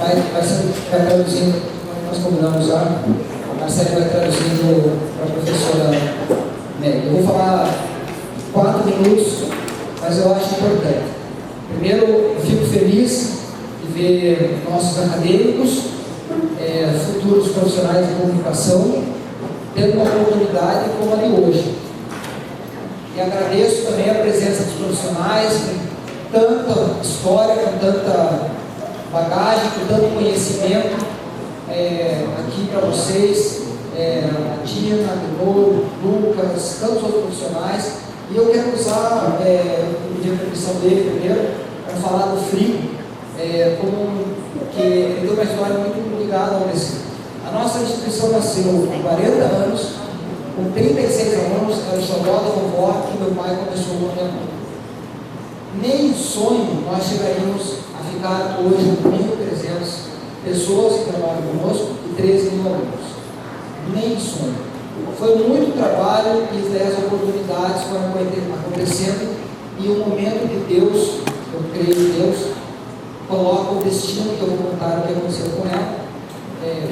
vai traduzindo, nós combinamos já, a Marcela vai traduzindo para a professora Meg. Eu vou falar 4 minutos, mas eu acho importante. Primeiro, eu fico feliz de ver nossos acadêmicos, futuros profissionais de comunicação, tendo uma oportunidade como a de hoje. E agradeço também a presença dos profissionais, com tanta história, com tanta bagagem, com tanto conhecimento aqui para vocês, a Dina, o Lucas, tantos outros profissionais. E eu quero usar o dia de permissão dele primeiro para falar do Frigo, que ele tem uma história muito ligada ao Brasil. A nossa instituição nasceu com 40 anos, com 36 alunos, era o xodó da vovó que meu pai começou com a minha mãe. Nem em sonho nós chegaríamos a ficar hoje com 1.300 pessoas que trabalham conosco e 13 mil alunos. Nem em sonho. Foi muito trabalho e as oportunidades foram acontecendo, e o momento que Deus, eu creio em Deus, coloca o destino, que eu vou contar o que aconteceu com ela.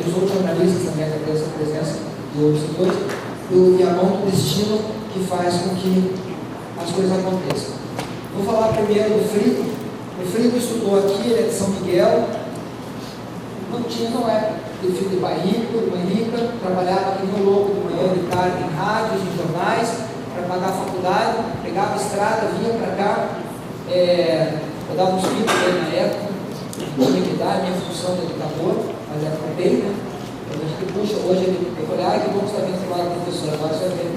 Os outros jornalistas também agradeço a presença de outros setores, e a mão do destino que faz com que as coisas aconteçam. Vou falar primeiro do Frigo. O Frigo estudou aqui, ele é de São Miguel, não é de filho de pai rico, de mãe rica, trabalhava aqui no louco de manhã, de tarde, em rádios, em jornais, para pagar a faculdade, pegava a estrada, vinha para cá, eu dava uns filhos na época, tinha que dar, minha função de educador, mas era bem, né? A gente puxa, hoje ele tem que olhar, que bom que está vendo do lado do professor, agora você vai ver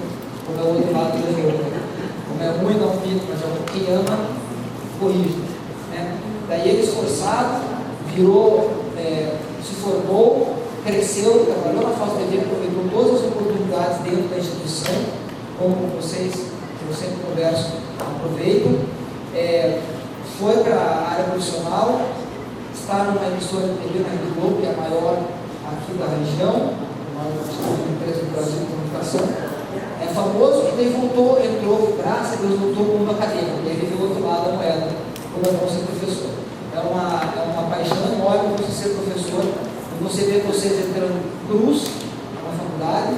como é o outro lado do jogo, como é ruim não filho, mas quem ama, corrige, né? Daí ele esforçado, virou, se formou, cresceu, trabalhou na Foz TV, aproveitou todas as oportunidades dentro da instituição, como vocês, que eu sempre converso, aproveitam, foi para a área profissional, está numa emissora de TV na Rede Globo, que é a maior aqui da região, uma empresa do Brasil de comunicação, é famoso, e daí voltou, entrou, graças a Deus, voltou como acadêmico, e aí veio o outro lado da moeda, como é bom ser professor. É uma paixão enorme você ser professor, e você vê vocês entrando cruz na faculdade,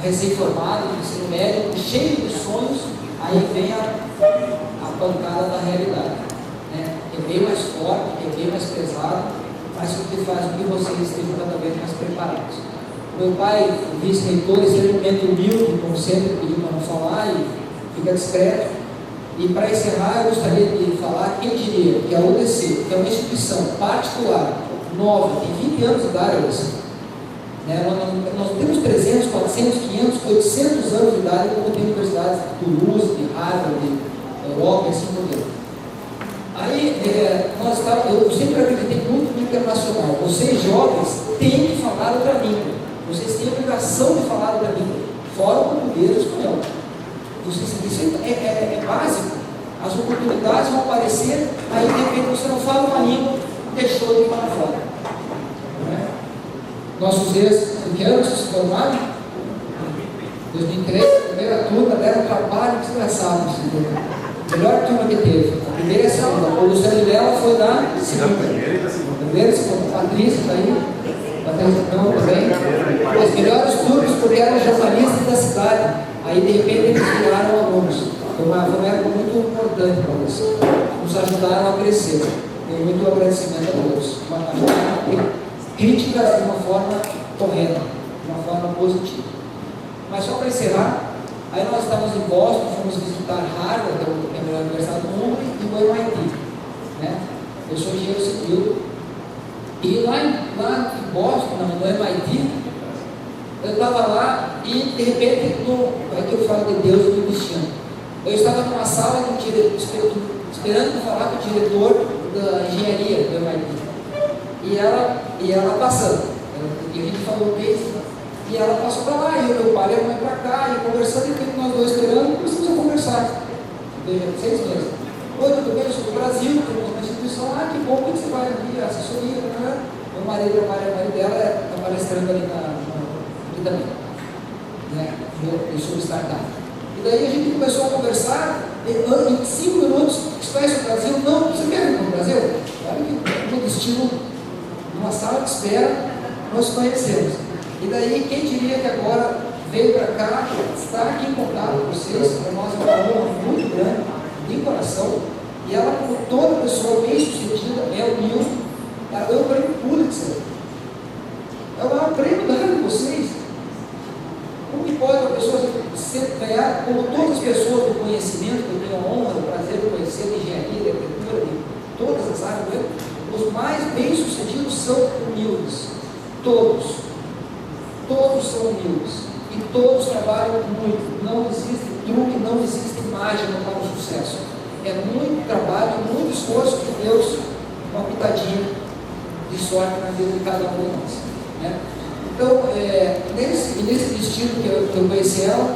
recém-formado, ensino médio, cheio de sonhos, aí vem a pancada da realidade, né? É bem mais forte, é bem mais pesado, mas o que faz com que vocês estejam cada vez mais preparados. Meu pai, o vice-reitor, extremamente humilde, como sempre, pediu para não falar e fica discreto. E para encerrar, eu gostaria de falar, quem diria que a UDC, que é uma instituição particular, nova, tem 20 anos de idade, né? Nós temos 300, 400, 500, 800 anos de idade, como tem universidades de Toulouse, de Harvard, de Europa, e assim por diante. Aí, eu sempre acreditei muito no internacional. Vocês jovens têm que falar outra língua. Vocês têm a obrigação de falar outra língua, fora o português e o espanhol. Isso é básico. As oportunidades vão aparecer, aí de repente você não fala uma língua, deixou de ir para fora. Não é? Nossos ex-pequenos se formaram em 2013, primeira turma, deram trabalho desgraçado. Melhor turma que teve, a primeira e a segunda. O Luciano dela foi da segunda. Primeira e segunda. Patrícia está aí, Patrícia também. As melhores turmas, porque eram jornalistas da cidade. Aí de repente eles viraram alunos. Foi uma época muito importante para eles. Nos ajudaram a crescer. Tenho muito agradecimento a todos. Críticas de uma forma correta, de uma forma positiva. Mas só para encerrar, aí nós estávamos em Boston, fomos visitar Harvard, que é a melhor universidade do mundo, e o MIT. Né? Eu sou engenheiro civil. E lá em Boston, no MIT, eu estava lá e de repente, aqui eu falo de Deus e do destino. Eu estava numa sala esperando falar com o diretor da engenharia do MIT. E ela passando. E a gente falou disso. E ela passou para lá, e o meu pai e a mãe para cá, e conversando, e nós dois esperando, começamos a conversar. Veja, 6 meses. Oi, tudo bem? Eu sou do Brasil, temos uma instituição, que bom que você vai aqui, assessoria, né? Meu marido trabalha, o marido dela está palestrando ali aqui também. Né? Eu sou startup. E daí a gente começou a conversar, em 5 minutos, você conhece o Brasil? Não, você quer vir para o Brasil? Olha que no destino, numa numa sala de espera, nós conhecemos. E daí, quem diria que agora veio para cá, está aqui em contato com vocês, para nós é uma honra muito grande, de coração, e ela, como toda pessoa bem sucedida, é humilde, ela ganhou o prêmio Pulitzer. É o maior prêmio da vida de vocês. Como que pode uma pessoa ganhar, como todas as pessoas do conhecimento, que eu tenho a honra, o prazer de conhecer, de engenharia, de arquitetura, de todas as áreas, os mais bem-sucedidos são humildes. Todos. Todos são humildes. E todos trabalham muito. Não existe truque, não existe mágica para o sucesso. É muito trabalho, muito esforço de Deus, uma pitadinha de sorte na vida de cada um de nós. Né? Então, nesse destino que eu conheci ela,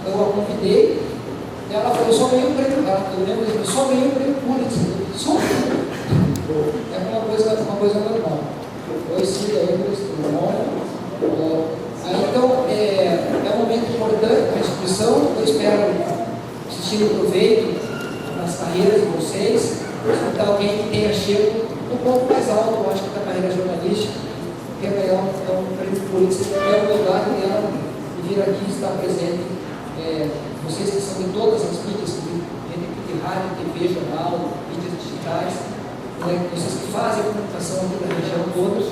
eu a convidei, e ela falou, só ganhei um prêmio, eu lembro, eu só ganhei um prêmio Pulitzer, só um prêmio. É uma coisa normal. Eu sigo aí por esse então, é um momento importante para a instituição. Eu espero que se tire proveito nas carreiras de vocês, escutar alguém que tenha chego um pouco mais alto, eu acho, que da carreira jornalística, que é melhor, um prêmio Pulitzer, é o lugar dela de vir aqui e estar presente. Vocês que são de todas as mídias, de rádio, TV, jornal, mídias digitais, vocês que fazem a comunicação aqui da região todos,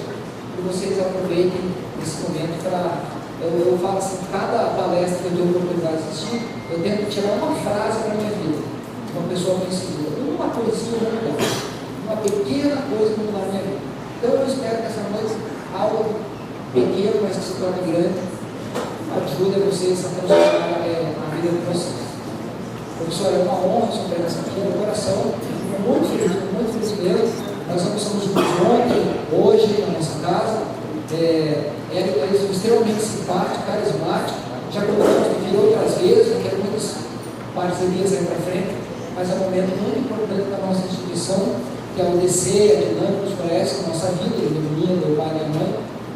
que vocês aproveitem esse momento para. Eu falo assim, cada palestra que eu tenho a oportunidade de assistir, eu tento tirar uma frase para a minha vida, uma pessoa conhecida, uma coisinha mudar, uma pequena coisa mudar a minha vida. Então eu espero que essa noite, algo pequeno, mas que se torne grande, ajude vocês a transformar a vida de vocês. Professor, é uma honra sua presença aqui no coração, fico muito feliz mesmo. Nós almoçamos ontem, hoje, na nossa casa. É extremamente simpático, carismático. Já convidamos de vir outras vezes, eu quero muitas parcerias aí para frente, mas é um momento muito importante da nossa instituição, que é a UDC, a Dinâmica, nos conhece, a nossa vida, de menino, meu pai e minha mãe,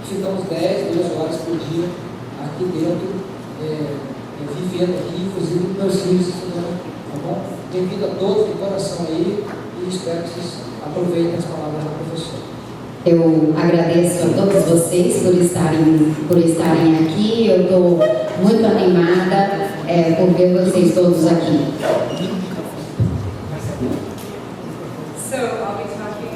ficamos 10, 12 horas por dia aqui dentro, vivendo aqui, inclusive com meus filhos estudando, tá bom? Bem-vindo a todos de coração aí, e espero que vocês aproveitem as palavras da professora. Eu agradeço a todos vocês por estarem aqui. Eu estou muito animada por ver vocês todos aqui. So I'll be talking.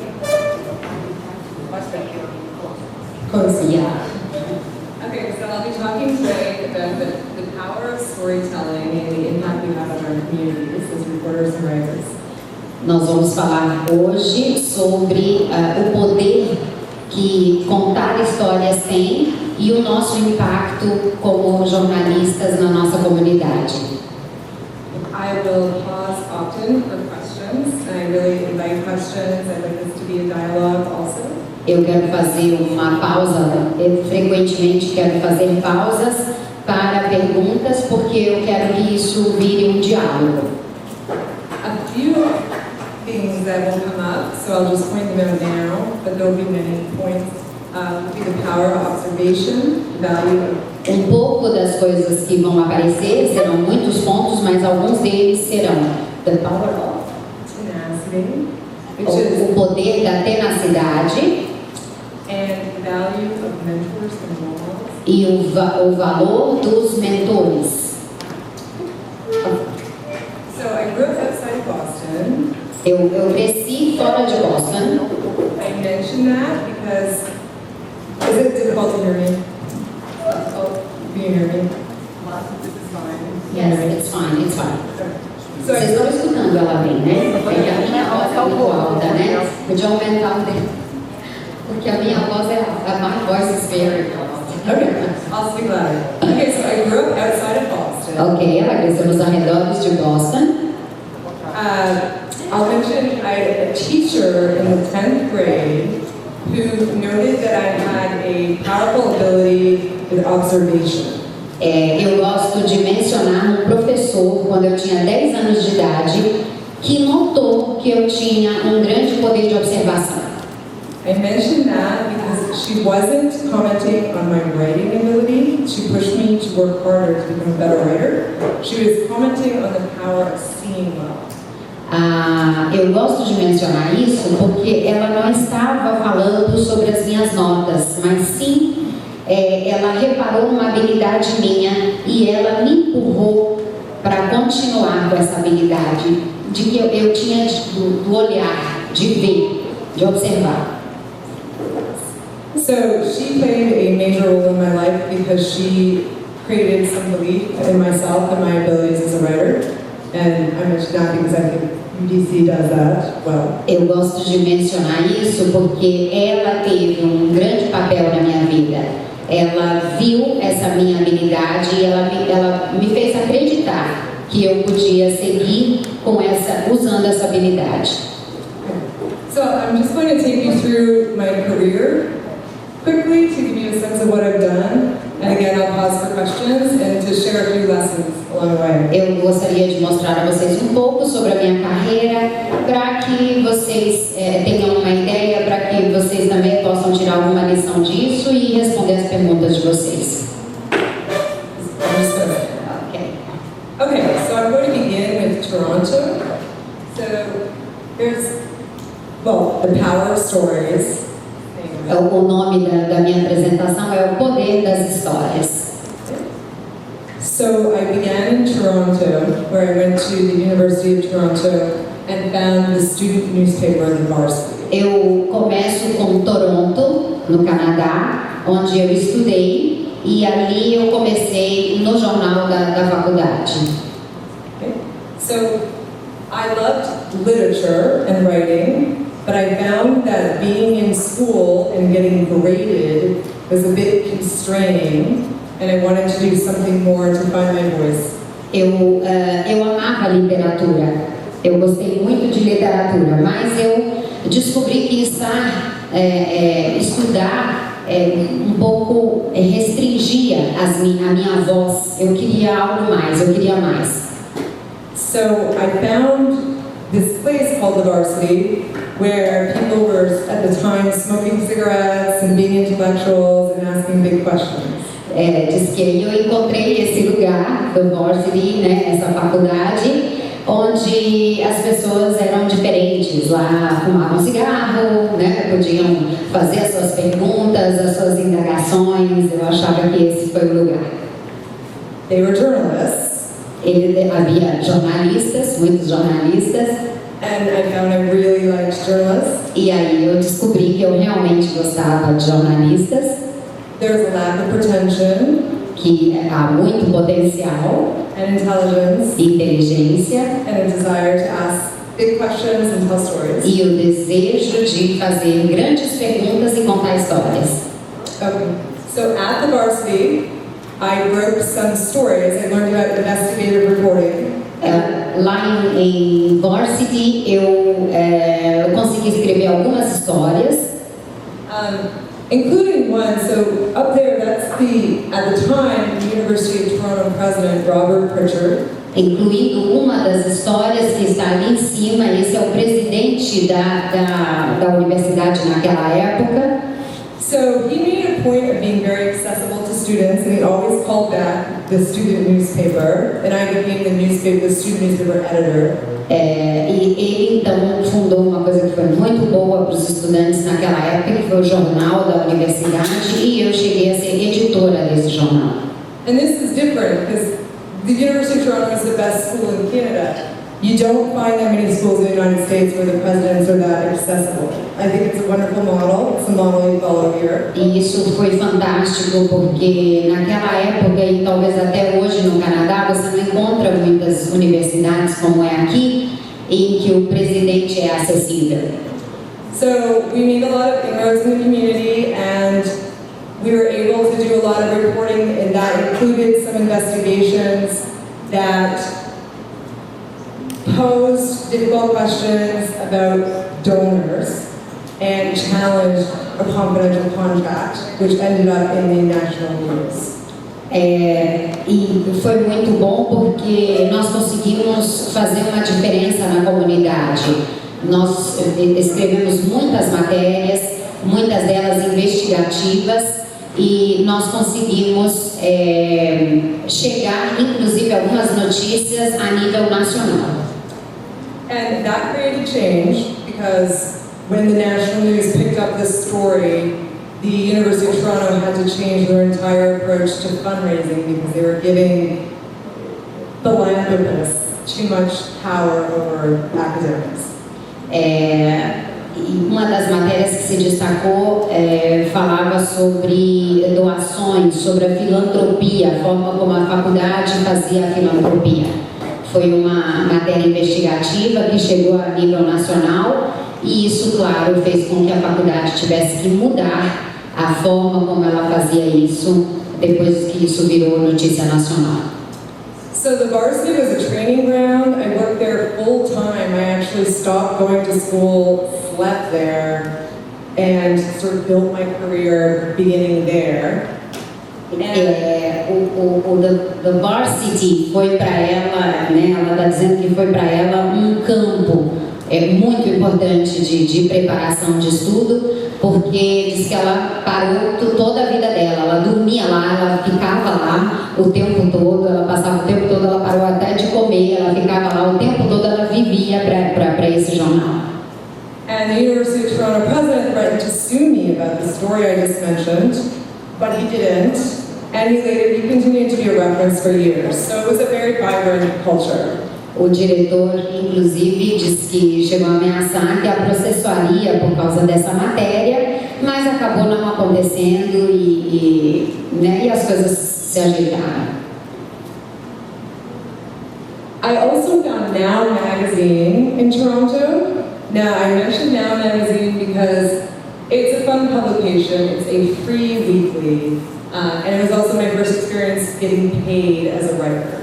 Okay, so I'll be talking today about the power of storytelling and the impact we have on our communities as reporters and writers. Nós vamos falar hoje sobre o poder que contar histórias tem e o nosso impacto como jornalistas na nossa comunidade. I will pause often for questions, and I really invite questions. I'd like this to be a dialogue also. Eu quero fazer uma pausa, frequentemente quero fazer pausas para perguntas, porque eu quero que isso vire um diálogo. A few things that will come up, so I'll just point them out now, but there will be many points. Will be the power of observation, value of... Pouco das coisas que vão aparecer serão muitos pontos, mas alguns deles serão the power of tenacity, which is o poder da tenacidade and value of mentors and role models. E o valor dos mentores. So I grew up outside Boston. Eu cresci fora de Boston. I mention that because is it difficult to hear me? Oh, can you hear me? This is fine. Yes, it's fine, it's fine. So Vocês estão escutando ela bem, né? Porque a minha voz é muito alta, né? Podia aumentar o dele. Porque a minha voz é alta. My voice is very loud. Okay, I'll speak louder. Okay, so I grew up outside of Boston. Ok, ela cresceu nos arredores de Boston. I'll mention I had a teacher in the 10th grade who noted that I had a powerful ability with observation. Eu gosto de mencionar um professor, quando eu tinha 10 anos de idade, que notou que eu tinha um grande poder de observação. I mentioned that because she wasn't commenting on my writing ability. She pushed me to work harder to become a better writer. She was commenting on the power of seeing well. Eu gosto de mencionar isso porque ela não estava falando sobre as minhas notas, mas sim ela reparou numa habilidade minha e ela me empurrou para continuar com essa habilidade de que eu tinha do olhar, de ver, de observar. So she played a major role in my life because she created some belief in myself and my abilities as a writer. And I mentioned that because I think UDC does that well. Eu gosto de mencionar isso porque ela teve um grande papel na minha vida. Ela viu essa minha habilidade e ela me fez acreditar que eu podia seguir usando essa habilidade. So I'm just going to take you through my career quickly to give you a sense of what I've done. And again, I'll pause for questions and to share a few lessons along the way. Eu gostaria de mostrar a vocês um pouco sobre a minha carreira, para que vocês tenham uma ideia, para que vocês também possam tirar alguma lição disso e responder as perguntas de vocês. Okay, so I'm going to begin with Toronto. So here's, the power of stories. O nome da minha apresentação é O Poder das Histórias. So I began in Toronto, where I went to the University of Toronto and found the student newspaper, The Varsity. Eu começo com Toronto, no Canadá, onde eu estudei, e ali eu comecei no jornal da faculdade. Okay. So I loved literature and writing. But I found that being in school and getting graded was a bit constraining, and I wanted to do something more to find my voice. Eu amava literatura, eu gostei muito de literatura, mas eu descobri que estudar um pouco restringia a minha voz. Eu queria algo mais, eu queria mais. So I found this place called The Varsity, where people were at the time smoking cigarettes and being intellectuals and asking big questions. Diz que eu encontrei esse lugar, The Varsity, né, essa faculdade, onde as pessoas eram diferentes. Lá fumavam cigarro, né, podiam fazer as suas perguntas, as suas indagações. Eu achava que esse foi o lugar. They were journalists. Havia jornalistas, muitos jornalistas. And I found I really liked journalists. E aí eu descobri que eu realmente gostava de jornalistas. There's a lack of pretension. Que há muito potencial. And intelligence. Inteligência. And a desire to ask big questions and tell stories. E o desejo de fazer grandes perguntas e contar histórias. Okay. So at the Varsity, I wrote some stories. I learned about investigative reporting. Lá em Varsity eu consegui escrever algumas histórias, including one. So up there, that's at the time, the University of Toronto president Robert Pritchard. Incluindo uma das histórias que está ali em cima. Esse é o presidente da universidade naquela época. So he made a point of being very accessible to students, and he always called back the student newspaper, and I became the student newspaper editor. E ele então fundou uma coisa que foi muito boa para os estudantes naquela época, que foi o jornal da universidade, e eu cheguei a ser editora desse jornal. And this is different because the University of Toronto is the best school in Canada. You don't find that many schools in the United States where the presidents are that accessible. I think it's a wonderful model. It's a model you follow here. E isso foi fantástico porque naquela época e talvez até hoje no Canadá você não encontra muitas universidades como é aqui em que o presidente é acessível. So we made a lot of inroads in the community and we were able to do a lot of reporting, and that included some investigations that posed difficult questions about donors and challenged a confidential contract, which ended up in the national news. E foi muito bom porque nós conseguimos fazer uma diferença na comunidade. Nós escrevemos muitas matérias, muitas delas investigativas, e nós conseguimos chegar, inclusive, a algumas notícias a nível nacional. And that created change because when the national news picked up this story, the University of Toronto had to change their entire approach to fundraising because they were giving philanthropists too much power over academics. Uma das matérias que se destacou falava sobre doações, sobre a filantropia, a forma como a faculdade fazia a filantropia. Foi uma matéria investigativa que chegou a nível nacional e isso, claro, fez com que a faculdade tivesse que mudar a forma como ela fazia isso depois que isso virou notícia nacional. So the varsity was a training ground. I worked there full time. I actually stopped going to school, slept there, and sort of built my career beginning there. The varsity foi para ela, né? Ela está dizendo que foi para ela campo muito importante de preparação de estudo, porque diz que ela parou toda a vida dela, ela dormia lá, ela ficava lá o tempo todo, ela passava o tempo todo, ela parou até de comer, ela ficava lá o tempo todo, ela vivia para esse jornal. And the University of Toronto president threatened to sue me about the story I just mentioned, but he didn't, and he continued to be a reference for years, so it was a very vibrant culture. O diretor, inclusive, disse que chegou a ameaçar que a processaria por causa dessa matéria, mas acabou não acontecendo e as coisas se ajeitaram. I also found Now magazine in Toronto. Now, I mentioned Now magazine because it's a fun publication. It's a free weekly, and it was also my first experience getting paid as a writer.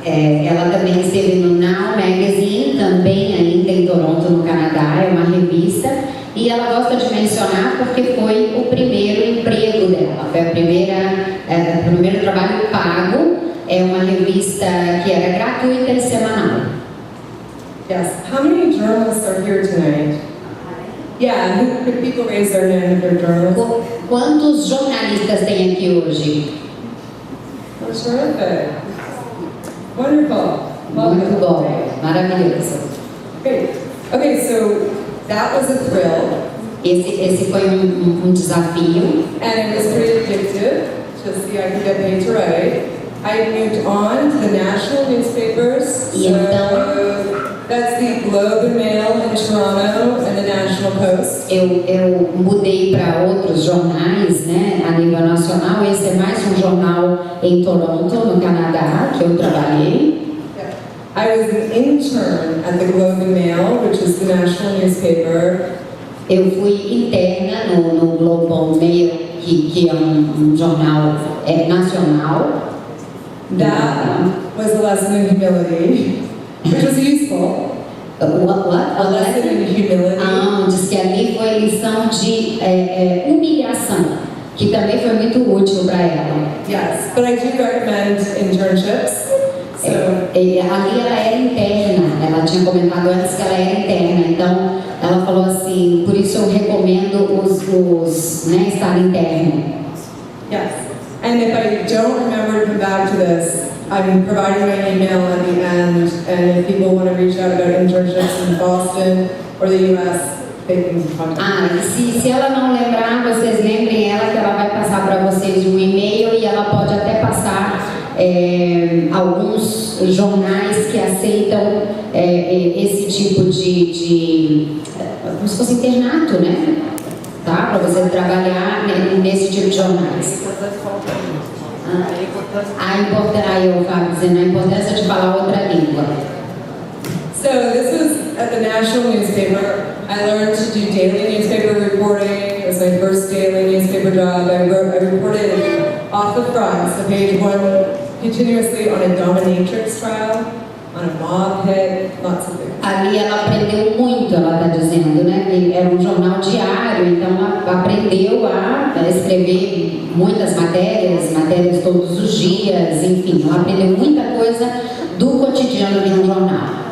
Ela também esteve no Now Magazine, também ainda em Toronto, no Canadá, é uma revista, e ela gosta de mencionar porque foi o primeiro emprego dela, foi o primeiro trabalho pago, é uma revista que era gratuita e semanal. Yes. How many journalists are here tonight? Yeah, could people raise their hand if they're journalists? Quantos jornalistas tem aqui hoje? That's terrific. Wonderful. Muito bom, maravilhoso. Great. Okay, so that was a thrill. Esse foi desafio. And it was pretty addictive to see I could get paid to write. I moved on to the national newspapers. So that's the Globe and Mail in Toronto and the National Post. Eu mudei para outros jornais, né, a nível nacional. Esse é mais jornal em Toronto, no Canadá, que eu trabalhei. Yeah. I was an intern at the Globe and Mail, which is the national newspaper. Eu fui interna no Globe and Mail, que é jornal nacional. That was a lesson in humility, which was useful. What? A lesson in humility. Diz que ali foi lição de humilhação, que também foi muito útil para ela. Yes, but I do recommend internships. Ali ela era interna, ela tinha comentado antes que ela era interna, então ela falou assim, por isso eu recomendo estar interno. Yes, and if I don't remember to come back to this, I'm providing my email at the end, and if people want to reach out about internships in Boston or the US, they can contact me. Se ela não lembrar, vocês lembrem ela que ela vai passar para vocês um e-mail e ela pode até passar alguns jornais que aceitam esse tipo de como se fosse internato, né? Tá? Para você trabalhar nesse tipo de jornais. Eu estava dizendo a importância de falar outra língua. So this was at the national newspaper. I learned to do daily newspaper reporting. It was my first daily newspaper job. I reported off the front, so page one, continuously on a dominatrix trial, on a mob hit, lots of things. Ali ela aprendeu muito, ela está dizendo, né? Era um jornal diário, então ela aprendeu a escrever muitas matérias todos os dias, enfim, ela aprendeu muita coisa do cotidiano de um jornal.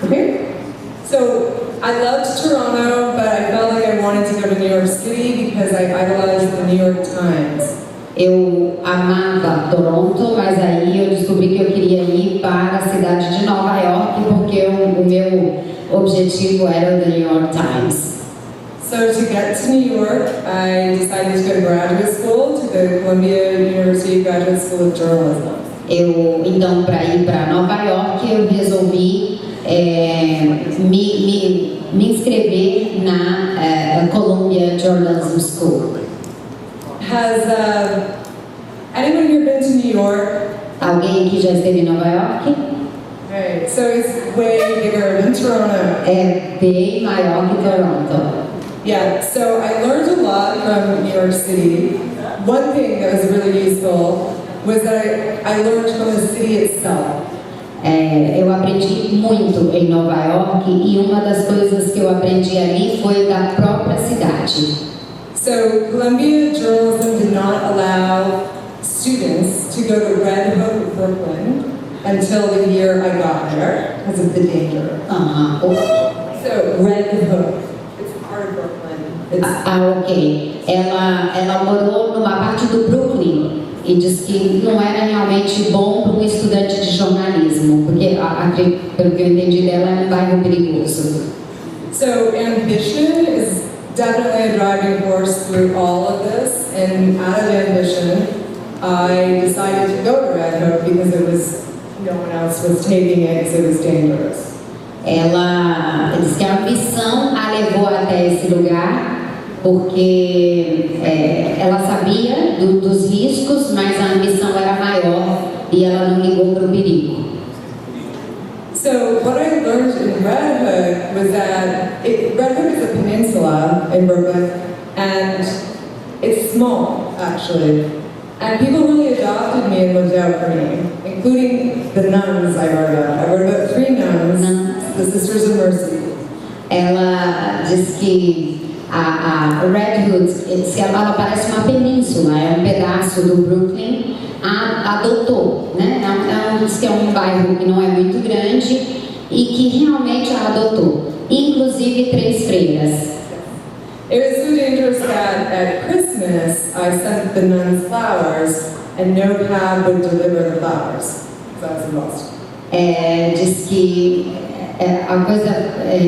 Okay. So I loved Toronto, but I felt like I wanted to go to New York City because I idolized the New York Times. Eu amava Toronto, mas aí eu descobri que eu queria ir para a cidade de Nova York, porque o meu objetivo era o The New York Times. So to get to New York, I decided to go to graduate school, to the Columbia University Graduate School of Journalism. Então, para ir para Nova York, eu resolvi me inscrever na Columbia Journalism School. Has anyone here been to New York? Alguém aqui já esteve em Nova York? Right, so it's way bigger than Toronto. É bem maior que Toronto. Yeah, so I learned a lot from New York City. One thing that was really useful was that I learned from the city itself. Eu aprendi muito em Nova York e uma das coisas que eu aprendi ali foi da própria cidade. So Columbia Journalism did not allow students to go to Red Hook, Brooklyn, until the year I got there because of the danger. So Red Hook, it's part of Brooklyn. Ok. Ela morou numa parte do Brooklyn e disse que não era realmente bom para um estudante de jornalismo, porque, pelo que eu entendi dela, é um bairro perigoso. So ambition is definitely a driving force through all of this, and out of ambition, I decided to go to Red Hook because no one else was taking it because it was dangerous. Ela disse que a ambição a levou até esse lugar porque ela sabia dos riscos, mas a ambição era maior e ela não ligou para o perigo. So what I learned in Red Hook was that Red Hook is a peninsula in Brooklyn, and it's small, actually. And people really adopted me and looked out for me, including the nuns I wrote about. I wrote about 3 nuns, the Sisters of Mercy. Ela diz que a Red Hood, ela parece uma península, é um pedaço do Brooklyn, adotou, né? Diz que é um bairro que não é muito grande e que realmente a adotou, inclusive 3 freiras. It was so dangerous that at Christmas I sent the nuns flowers and no cab would deliver the flowers because I was in Boston. Diz que a coisa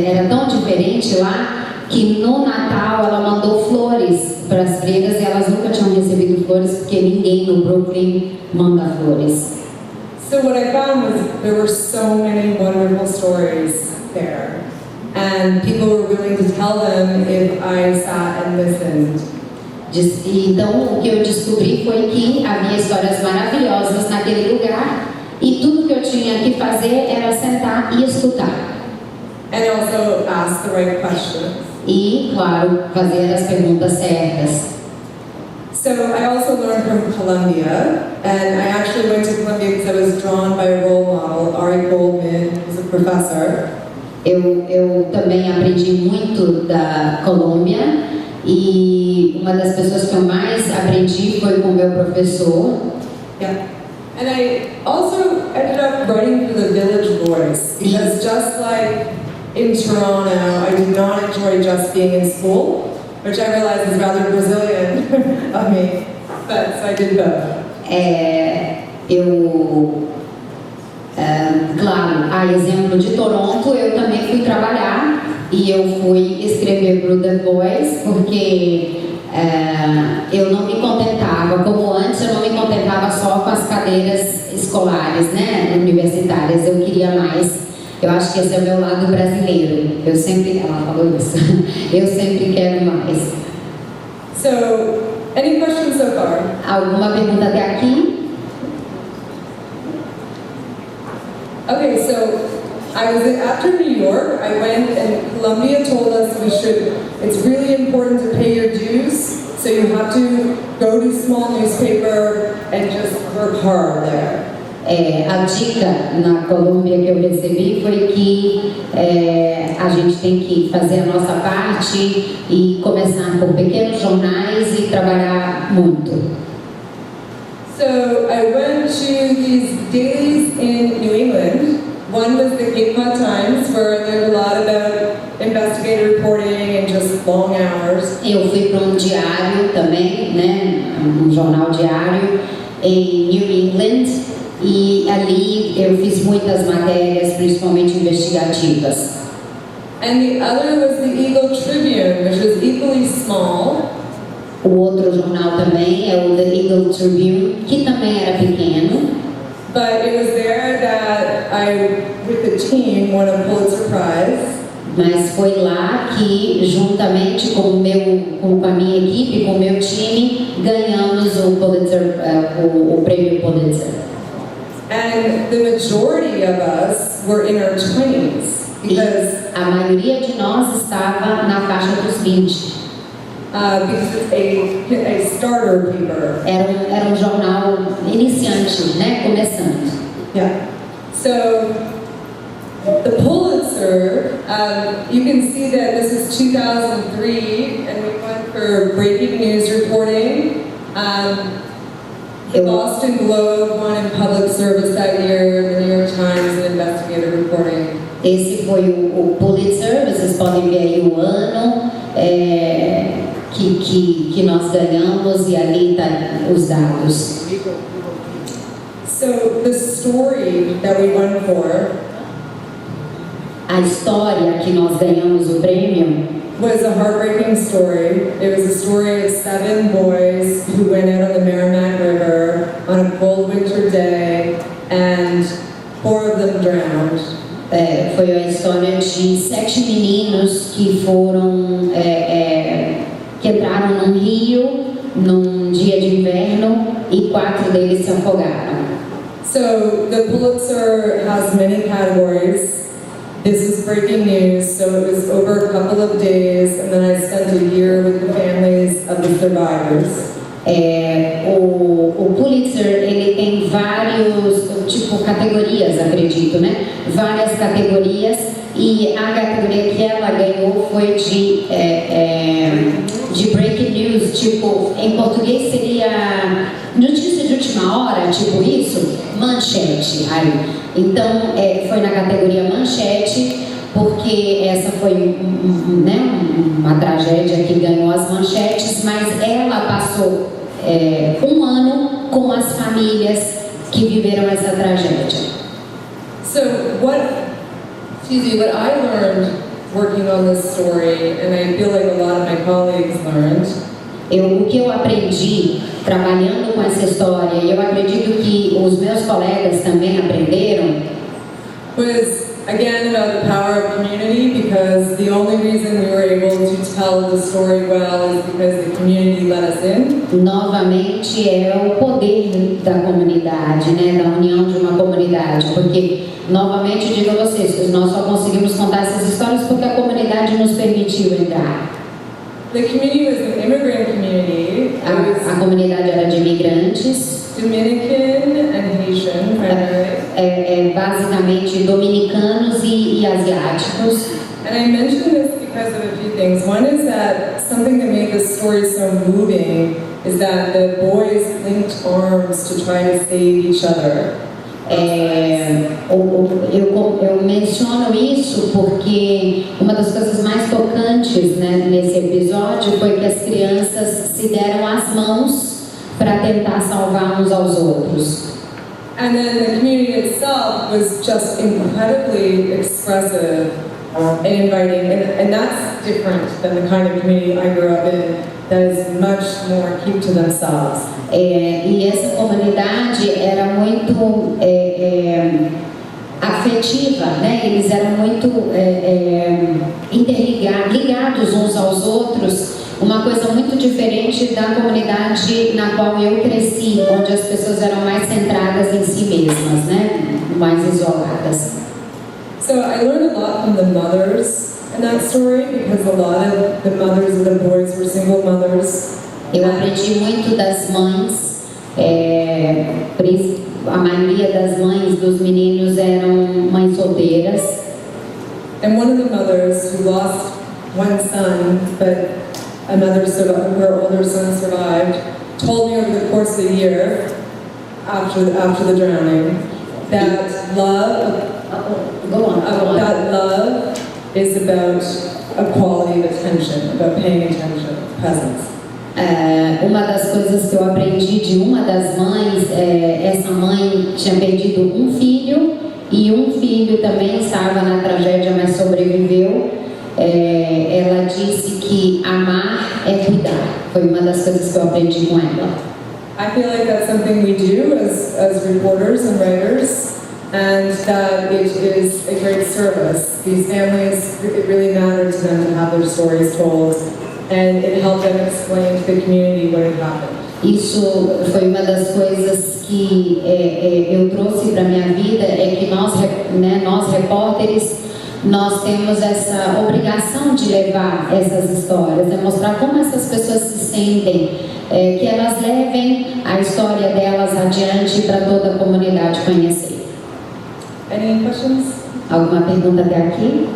era tão diferente lá que no Natal ela mandou flores para as freiras e elas nunca tinham recebido flores porque ninguém no Brooklyn manda flores. So what I found was there were so many wonderful stories there. And people were willing to tell them if I sat and listened. Então, o que eu descobri foi que havia histórias maravilhosas naquele lugar e tudo que eu tinha que fazer era sentar e escutar. And also ask the right questions. E, claro, fazer as perguntas certas. So I also learned from Columbia, and I actually went to Columbia because I was drawn by a role model, Ari Goldman, who's a professor. Eu também aprendi muito da Colômbia e uma das pessoas que eu mais aprendi foi com o meu professor. Yeah. And I also ended up writing for the Village Voice because just like in Toronto, I did not enjoy just being in school, which I realized is rather Brazilian of me, but so I did both. Claro, a exemplo de Toronto, eu também fui trabalhar e eu fui escrever para o The Voice porque eu não me contentava, como antes eu não me contentava só com as cadeiras escolares, né, universitárias, eu queria mais. Eu acho que esse é o meu lado brasileiro. Ela falou isso, eu sempre quero mais. So, any questions so far? Alguma pergunta até aqui? Okay, so after New York, I went and Columbia told us it's really important to pay your dues, so you have to go to small newspaper and just work hard there. A dica na Colômbia que eu recebi foi que a gente tem que fazer a nossa parte e começar por pequenos jornais e trabalhar muito. So I went to these dailies in New England. One was the Cape Cod Times, where I learned a lot about investigative reporting and just long hours. Eu fui para um diário também, né? jornal diário em New England, e ali eu fiz muitas matérias, principalmente investigativas. And the other was the Eagle Tribune, which was equally small. O outro jornal também é o The Eagle Tribune, que também era pequeno. But it was there that I, with the team, won a Pulitzer Prize. Mas foi lá que, juntamente com a minha equipe, com o meu time, ganhamos o Pulitzer, o prêmio Pulitzer. And the majority of us were in our 20s, because a maioria de nós estava na faixa dos 20. Because it's a starter paper. Era jornal iniciante, né? Começando. Yeah. So the Pulitzer, you can see that this is 2003, and we went for breaking news reporting. The Boston Globe won in public service that year, the New York Times in investigative reporting. Esse foi o Pulitzer, vocês podem ver aí o ano que nós ganhamos, e ali tá os dados. So the story that we won for, a história que nós ganhamos o prêmio, was a heartbreaking story. It was a story of 7 boys who went out on the Merrimack River on a cold winter day, and 4 of them drowned. Foi a história de 7 meninos que foram que entraram num rio num dia de inverno, e 4 deles se afogaram. So the Pulitzer has many categories. This is breaking news, so it was over a couple of days, and then I spent a year with the families of the survivors. O Pulitzer, ele tem vários, categorias, acredito, né? Várias categorias, e a categoria que ela ganhou foi de breaking news, em português seria notícia de última hora, isso, manchete. Então, foi na categoria manchete, porque essa foi uma tragédia que ganhou as manchetes, mas ela passou um ano com as famílias que viveram essa tragédia. So what I learned working on this story, and I feel like a lot of my colleagues learned, o que eu aprendi trabalhando com essa história, e eu acredito que os meus colegas também aprenderam, was again about the power of community, because the only reason we were able to tell the story well is because the community let us in. Novamente é o poder da comunidade, né, da união de uma comunidade, porque novamente digo a vocês, nós só conseguimos contar essas histórias porque a comunidade nos permitiu entrar. The community was an immigrant community. A comunidade era de imigrantes. Dominican and Haitian, primarily. Basicamente dominicanos e asiáticos. And I mention this because of a few things. One is that something that made this story so moving is that the boys linked arms to try to save each other. Eu menciono isso porque uma das coisas mais tocantes, né, nesse episódio foi que as crianças se deram as mãos para tentar salvar uns aos outros. And then the community itself was just incredibly expressive and inviting, and that's different than the kind of community I grew up in that is much more keep to themselves. E essa comunidade era muito afetiva, né? Eles eram muito ligados uns aos outros, uma coisa muito diferente da comunidade na qual eu cresci, onde as pessoas eram mais centradas em si mesmas, né? Mais isoladas. So I learned a lot from the mothers in that story, because a lot of the mothers of the boys were single mothers. Eu aprendi muito das mães, a maioria das mães dos meninos eram mães solteiras. And one of the mothers who lost one son, but her older son survived, told me over the course of the year, after the drowning, that love is about a quality of attention, about paying attention, presence. Uma das coisas que eu aprendi de uma das mães, essa mãe tinha perdido um filho, e um filho também estava na tragédia, mas sobreviveu. Ela disse que amar é cuidar. Foi uma das coisas que eu aprendi com ela. I feel like that's something we do as reporters and writers, and that it is a great service. These families, it really mattered to them to have their stories told, and it helped them explain to the community what had happened. Isso foi uma das coisas que eu trouxe para minha vida, é que nós repórteres, nós temos essa obrigação de levar essas histórias, de mostrar como essas pessoas se sentem, que elas levem a história delas adiante para toda a comunidade conhecer. Any questions? Alguma pergunta até aqui?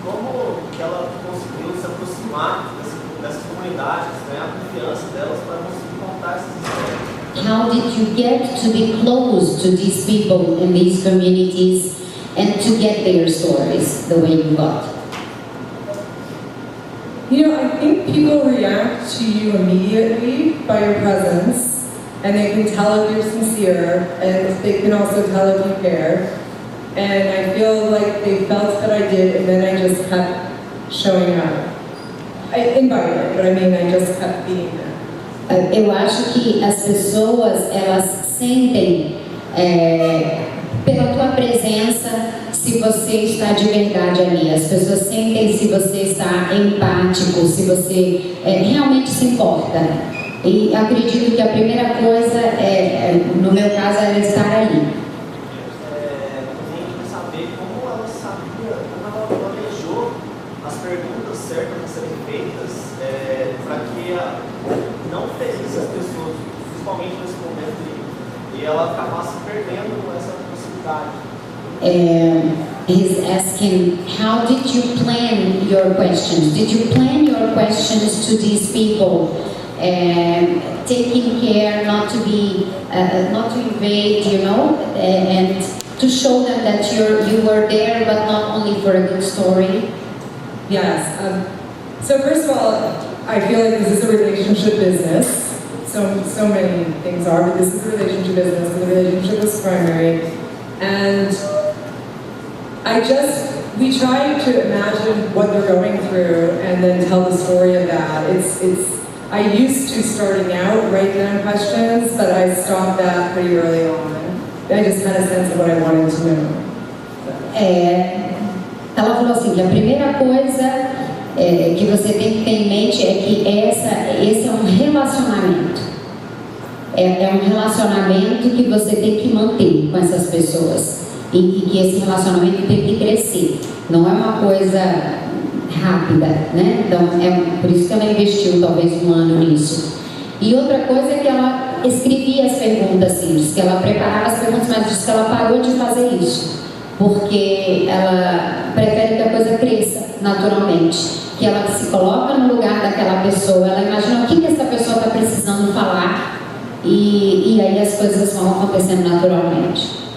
Como que ela conseguiu se aproximar dessas comunidades, ganhar a confiança delas para conseguir contar essas histórias? How did you get to be close to these people in these communities and to get their stories the way you got? You know, I think people react to you immediately by your presence, and they can tell if you're sincere, and they can also tell if you care. And I feel like they felt that I did, and then I just kept showing up. I invited, but I mean, I just kept being there. Eu acho que as pessoas, elas sentem pela tua presença se você está de verdade ali. As pessoas sentem se você está empático, se você realmente se importa. E acredito que a primeira coisa, no meu caso, era estar ali. Tem que saber como ela sabia, como ela planejou as perguntas certas a serem feitas para que não ferisse as pessoas, principalmente nesse momento, e ela acabasse perdendo essa possibilidade. He's asking, how did you plan your questions? Did you plan your questions to these people? Taking care not to be, not to invade, you know, and to show them that you were there, but not only for a good story. Yes. So first of all, I feel like this is a relationship business. So many things are, but this is a relationship business, and the relationship is primary. And we try to imagine what they're going through and then tell the story of that. I used to, starting out, write down questions, but I stopped that pretty early on. I just had a sense of what I wanted to know. Ela falou assim, que a primeira coisa que você tem que ter em mente é que esse é um relacionamento. É um relacionamento que você tem que manter com essas pessoas. E que esse relacionamento tem que crescer. Não é uma coisa rápida, né? Então, por isso que ela investiu talvez um ano nisso. E outra coisa é que ela escrevia as perguntas, assim, diz que ela preparava as perguntas, mas diz que ela parou de fazer isso. Porque ela prefere que a coisa cresça naturalmente. Que ela se coloca no lugar daquela pessoa, ela imagina o que essa pessoa está precisando falar e aí as coisas vão acontecendo naturalmente.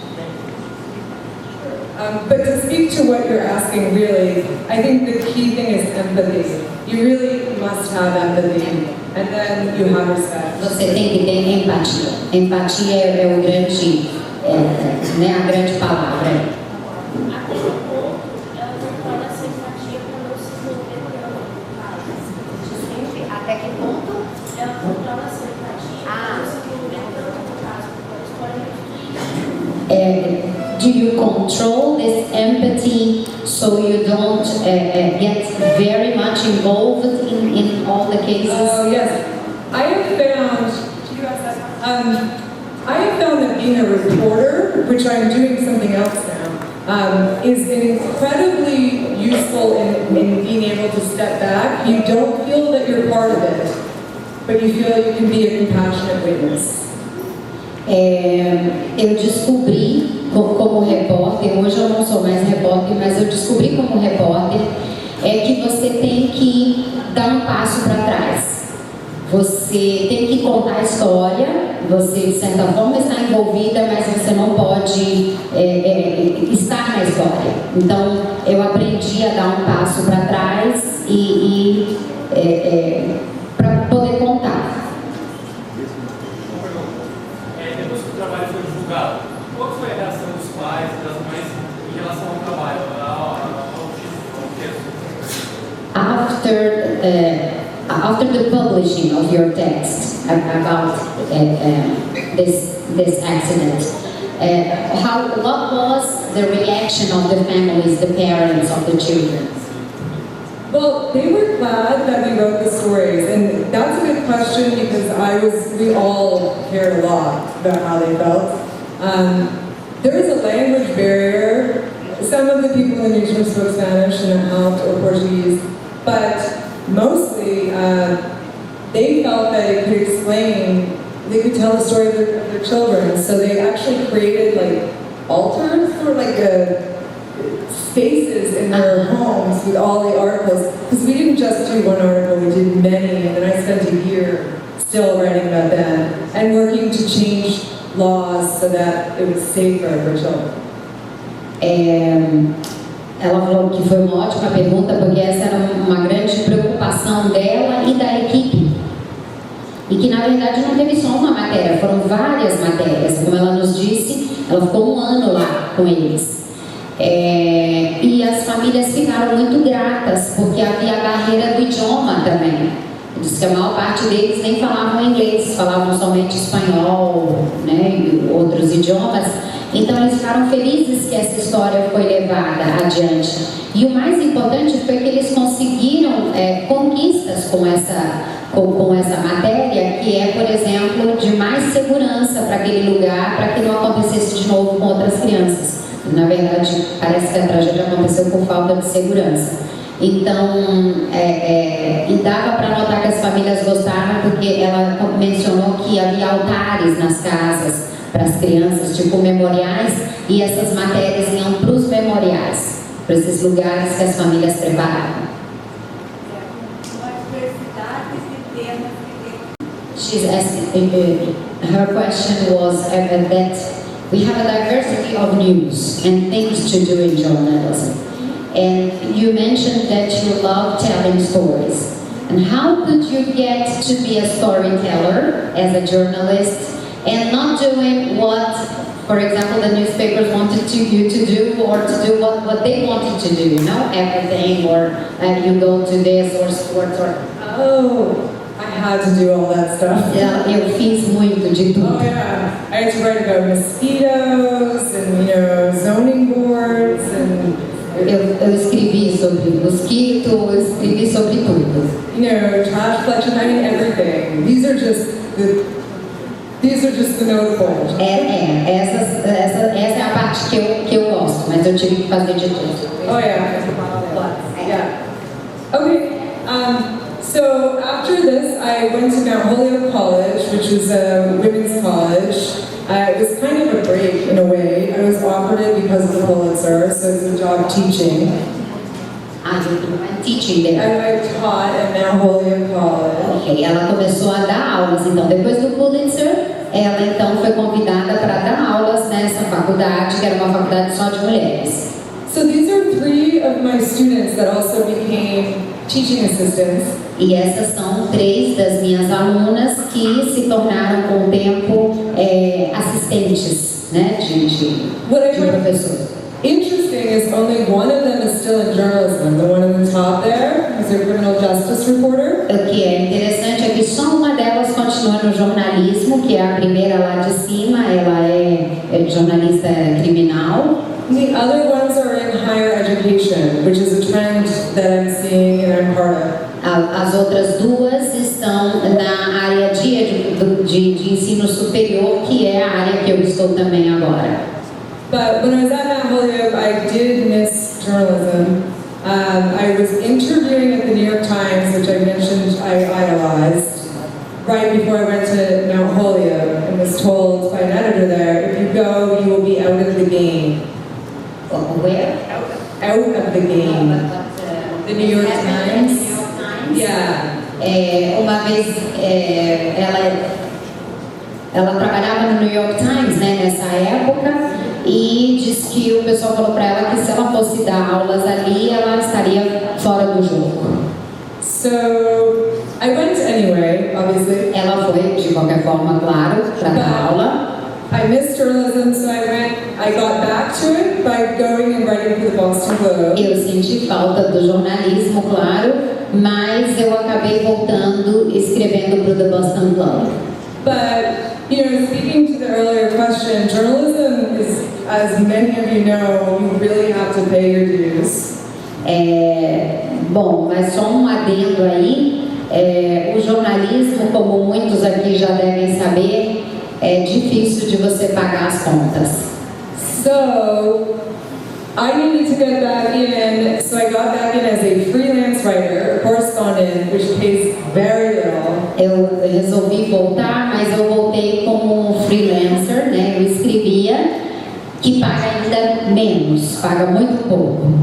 But to speak to what you're asking, really, I think the key thing is empathy. You really must have empathy, and then you have respect. Você tem que ter empatia. Empatia é o grande, a grande palavra. Até que ponto? Do you control this empathy so you don't get very much involved in all the cases? Oh yes, I have found that being a reporter, which I'm doing something else now, is incredibly useful in being able to step back. You don't feel that you're part of it, but you feel you can be a compassionate witness. Eu descobri como repórter, hoje eu não sou mais repórter, mas eu descobri como repórter, que você tem que dar um passo para trás. Você tem que contar a história, você de certa forma está envolvida, mas você não pode estar na história. Então eu aprendi a dar um passo para trás e mestrado, qual foi a reação dos pais e das mães em relação ao trabalho, ao título? After the publishing of your text about this accident, what was the reaction of the families, the parents of the children? Well, they were glad that we wrote the stories, and that's a good question because we all cared a lot about how they felt. There is a language barrier. Some of the people in the newsroom spoke Spanish and that helped, or Portuguese, but mostly they felt that it could explain, they could tell the story of their children, so they actually created like altars or like spaces in their homes with all the articles, because we didn't just do one article, we did many, and then I spent a year still writing about them and working to change laws so that it was safer for children. Ela falou que foi uma ótima pergunta, porque essa era uma grande preocupação dela e da equipe. E que na verdade não teve só uma matéria, foram várias matérias. Como ela nos disse, ela ficou 1 ano lá com eles. E as famílias ficaram muito gratas, porque havia a barreira do idioma também. Diz que a maior parte deles nem falavam inglês, falavam somente espanhol, né, e outros idiomas. Então eles ficaram felizes que essa história foi levada adiante. E o mais importante foi que eles conseguiram conquistas com essa matéria, que é, por exemplo, de mais segurança para aquele lugar, para que não acontecesse de novo com outras crianças. Na verdade, parece que a tragédia aconteceu por falta de segurança. Então, e dava para notar que as famílias gostaram, porque ela mencionou que havia altares nas casas para as crianças, tipo memoriais, e essas matérias iam para os memoriais, para esses lugares que as famílias preparavam. She's asking, her question was that we have a diversity of news and things to do in journalism. And you mentioned that you love telling stories. And how could you get to be a storyteller as a journalist and not doing what, for example, the newspapers wanted you to do, or to do what they wanted to do, you know, everything, or you go to this or sports or... Oh, I had to do all that stuff. Yeah, eu fiz muito de tudo. Oh yeah, I had to write about mosquitoes and, you know, zoning boards and... Eu escrevi sobre mosquito, eu escrevi sobre tudo. You know, trash collection, I mean everything. These are just the notables. Essa é a parte que eu gosto, mas eu tive que fazer de tudo. Oh yeah. Yeah. Okay. So after this, I went to Mount Holyoke College, which is a women's college. It was kind of a break in a way. I was offered it because of the Pulitzer, so it's a job teaching. Teaching there. I taught at Mount Holyoke College. Ok, ela começou a dar aulas, então depois do Pulitzer, ela então foi convidada para dar aulas nessa faculdade, que era uma faculdade só de mulheres. So these are 3 of my students that also became teaching assistants. E essas são 3 das minhas alunas que se tornaram com o tempo assistentes, né, de professor. Interesting is only one of them is still in journalism. The one on the top there is a criminal justice reporter. O que é interessante é que só uma delas continua no jornalismo, que é a primeira lá de cima, ela é jornalista criminal. The other ones are in higher education, which is a trend that I'm seeing and I'm part of. As outras 2 estão na área de ensino superior, que é a área que eu estou também agora. But when I was at Mount Holyoke, I did miss journalism. I was interviewing at the New York Times, which I mentioned I idolized, right before I went to Mount Holyoke, and was told by an editor there, if you go, you will be out of the game. Where? Out of the game. The New York Times. Yeah. Uma vez ela trabalhava no New York Times, né, nessa época, e disse que o pessoal falou para ela que se ela fosse dar aulas ali, ela estaria fora do jogo. So I went anyway, obviously. Ela foi de qualquer forma, claro, para dar aula. I missed journalism, so I got back to it by going and writing for the Boston Globe. Eu senti falta do jornalismo, claro, mas eu acabei voltando escrevendo para o The Boston Globe. But, you know, speaking to the earlier question, journalism is, as many of you know, you really have to pay your dues. Bom, mas só um adendo aí, o jornalismo, como muitos aqui já devem saber, é difícil de você pagar as contas. So, I needed to get back in, so I got back in as a freelance writer, a correspondent, which pays very little. Eu resolvi voltar, mas eu voltei como freelancer, né? Eu escrevia, que paga ainda menos, paga muito pouco.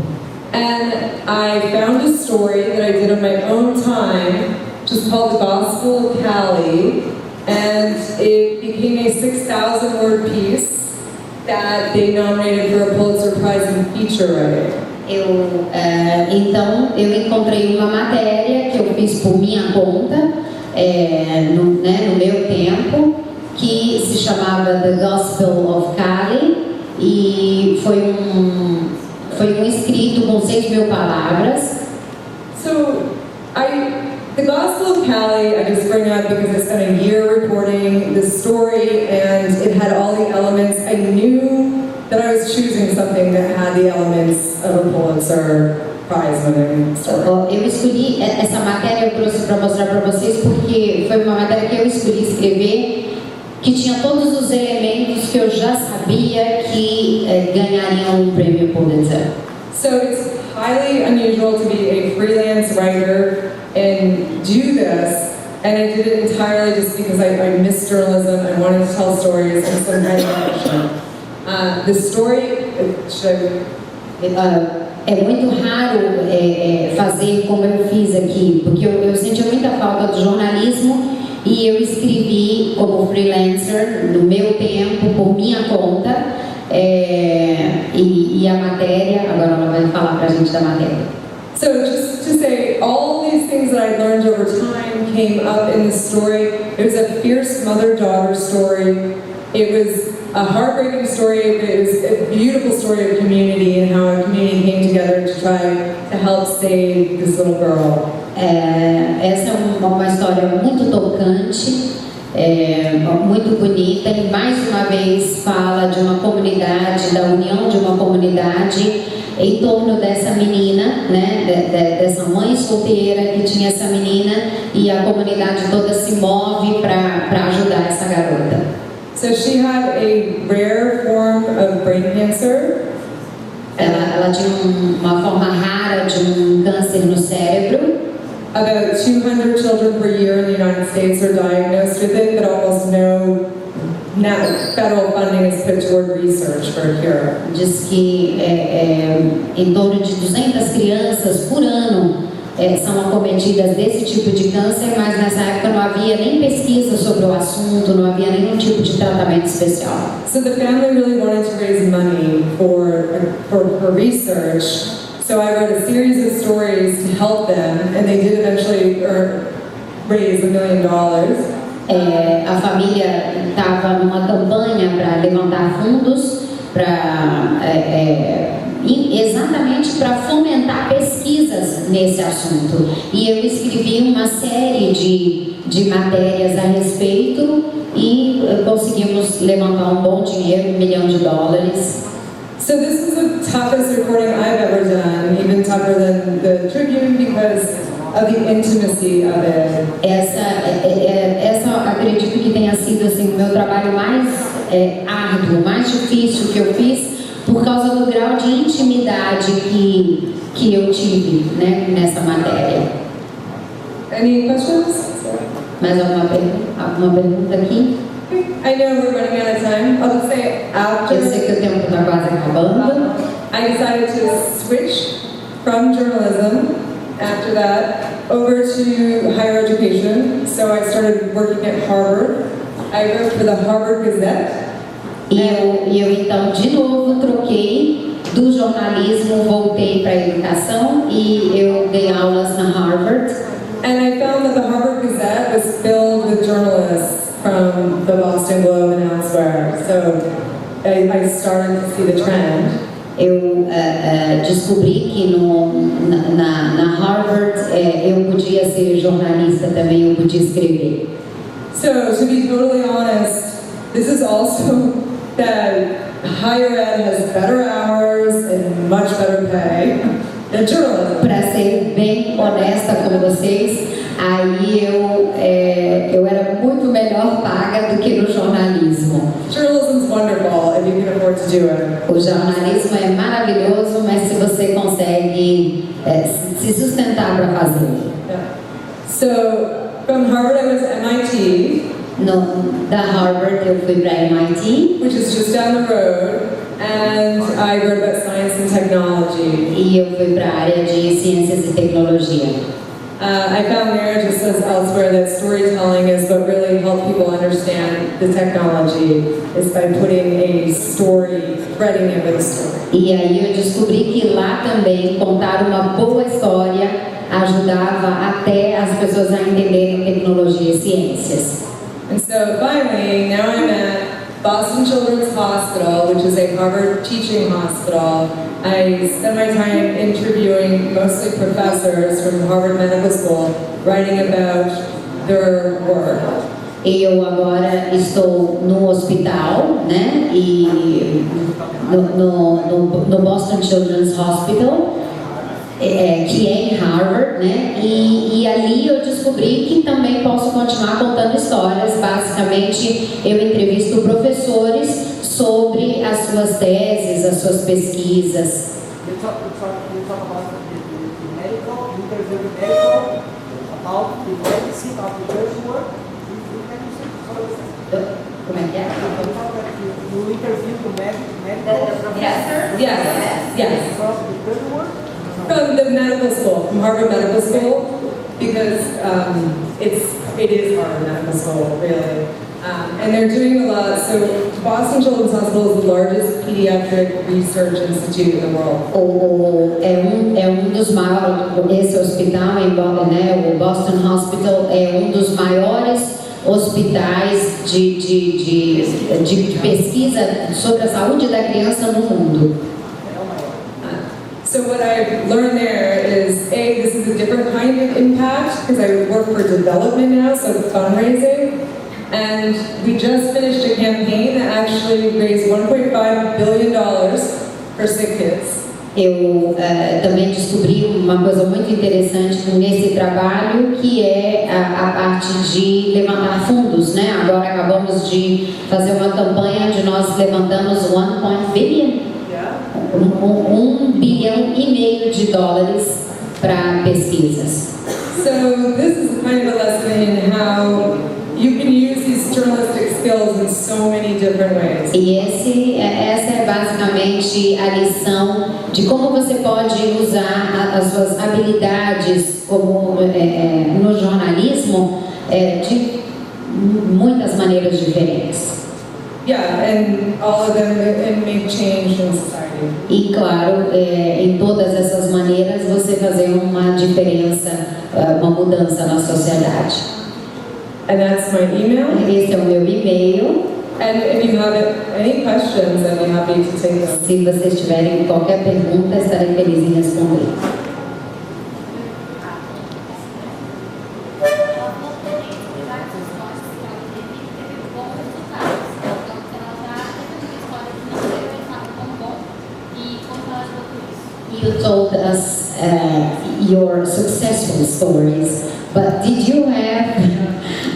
And I found a story that I did on my own time, which is called The Gospel of Cali, and it became a 6,000 word piece that they nominated for a Pulitzer Prize in feature writing. Então, eu encontrei uma matéria que eu fiz por minha conta, no meu tempo, que se chamava The Gospel of Cali, e foi um escrito com 6.000 palavras. So, the Gospel of Cali, I just bring up because I spent a year reporting this story and it had all the elements. I knew that I was choosing something that had the elements of a Pulitzer Prize-winning story. Eu escolhi essa matéria, eu trouxe para mostrar para vocês porque foi uma matéria que eu escolhi escrever, que tinha todos os elementos que eu já sabia que ganhariam um prêmio Pulitzer. So it's highly unusual to be a freelance writer and do this, and I did it entirely just because I miss journalism, I wanted to tell stories, and some kind of fiction. The story, é muito raro fazer como eu fiz aqui, porque eu sentia muita falta do jornalismo e eu escrevi como freelancer no meu tempo, por minha conta, e a matéria, agora ela vai falar pra gente da matéria. So just to say, all these things that I learned over time came up in this story. It was a fierce mother-daughter story. It was a heartbreaking story, but it was a beautiful story of community and how a community came together to try to help save this little girl. Essa é uma história muito tocante, muito bonita e mais uma vez fala de uma comunidade, da união de uma comunidade em torno dessa menina, né, dessa mãe solteira que tinha essa menina, e a comunidade toda se move para ajudar essa garota. So she had a rare form of brain cancer. Ela tinha uma forma rara de um câncer no cérebro. About 200 children per year in the United States are diagnosed with it, but almost no federal funding is put toward research for a cure. Diz que em torno de 200 crianças por ano são acometidas desse tipo de câncer, mas nessa época não havia nem pesquisa sobre o assunto, não havia nenhum tipo de tratamento especial. So the family really wanted to raise money for research. So I wrote a series of stories to help them, and they did eventually raise $1 million. A família estava numa campanha para levantar fundos, exatamente para fomentar pesquisas nesse assunto. E eu escrevi uma série de matérias a respeito e conseguimos levantar um bom dinheiro, $1 milhão. So this was the toughest recording I've ever done, even tougher than the Tribune because of the intimacy of it. Essa acredito que tenha sido assim, o meu trabalho mais árduo, mais difícil que eu fiz, por causa do grau de intimidade que eu tive, né, nessa matéria. Any questions? Mais alguma pergunta aqui? I know we're running out of time. I'll just say Eu sei que o tempo está quase acabando. I decided to switch from journalism after that over to higher education. So I started working at Harvard. I wrote for the Harvard Gazette. E eu então de novo troquei do jornalismo, voltei para a educação e eu dei aulas na Harvard. And I found that the Harvard Gazette was filled with journalists from the Boston Globe and elsewhere. So I started to see the trend. Eu descobri que na Harvard eu podia ser jornalista também, eu podia escrever. So to be totally honest, this is also that higher ed has better hours and much better pay than journalism. Para ser bem honesta com vocês, aí eu era muito melhor paga do que no jornalismo. Journalism is wonderful if you can afford to do it. O jornalismo é maravilhoso, mas se você consegue se sustentar para fazer. Yeah. So from Harvard, I went to MIT. Da Harvard eu fui para MIT. Which is just down the road, and I wrote about science and technology. E eu fui para a área de ciências e tecnologia. I found there, just as elsewhere, that storytelling is what really helps people understand the technology, is by putting a story, threading it with a story. E aí eu descobri que lá também contar uma boa história ajudava até as pessoas a entenderem tecnologia e ciências. And so finally, now I'm at Boston Children's Hospital, which is a Harvard teaching hospital. I spend my time interviewing mostly professors from Harvard Medical School, writing about their work. Eu agora estou no hospital, né? E no Boston Children's Hospital, que é em Harvard, né? E ali eu descobri que também posso continuar contando histórias. Basicamente, eu entrevisto professores sobre as suas teses, as suas pesquisas. You talk about the medical, interview the medical, about the medicine of the church work. Como é que é? You interview the medical professor? Yes. From the church work? From the medical school, from Harvard Medical School, because it is Harvard Medical School, really. And they're doing a lot. So Boston Children's Hospital is the largest pediatric research institute in the world. É dos maiores, esse hospital, né, o Boston Hospital é dos maiores hospitais de pesquisa sobre a saúde da criança no mundo. So what I've learned there is, this is a different kind of impact, because I work for development now, so fundraising. And we just finished a campaign that actually raised $1.5 billion for sick kids. Eu também descobri uma coisa muito interessante nesse trabalho, que é a parte de levantar fundos, né? Agora acabamos de fazer uma campanha onde nós levantamos $1 billion. $1,5 bilhão para pesquisas. So this is kind of a lesson in how you can use these journalistic skills in so many different ways. E essa é basicamente a lição de como você pode usar as suas habilidades como no jornalismo de muitas maneiras diferentes. Yeah, and all of them make change in society. E claro, em todas essas maneiras você fazer uma diferença, uma mudança na sociedade. And that's my email. Esse é o meu e-mail. And if you have any questions, I'd be happy to take them. Se vocês tiverem qualquer pergunta, estarei feliz em responder. You told us your successful stories, but did you have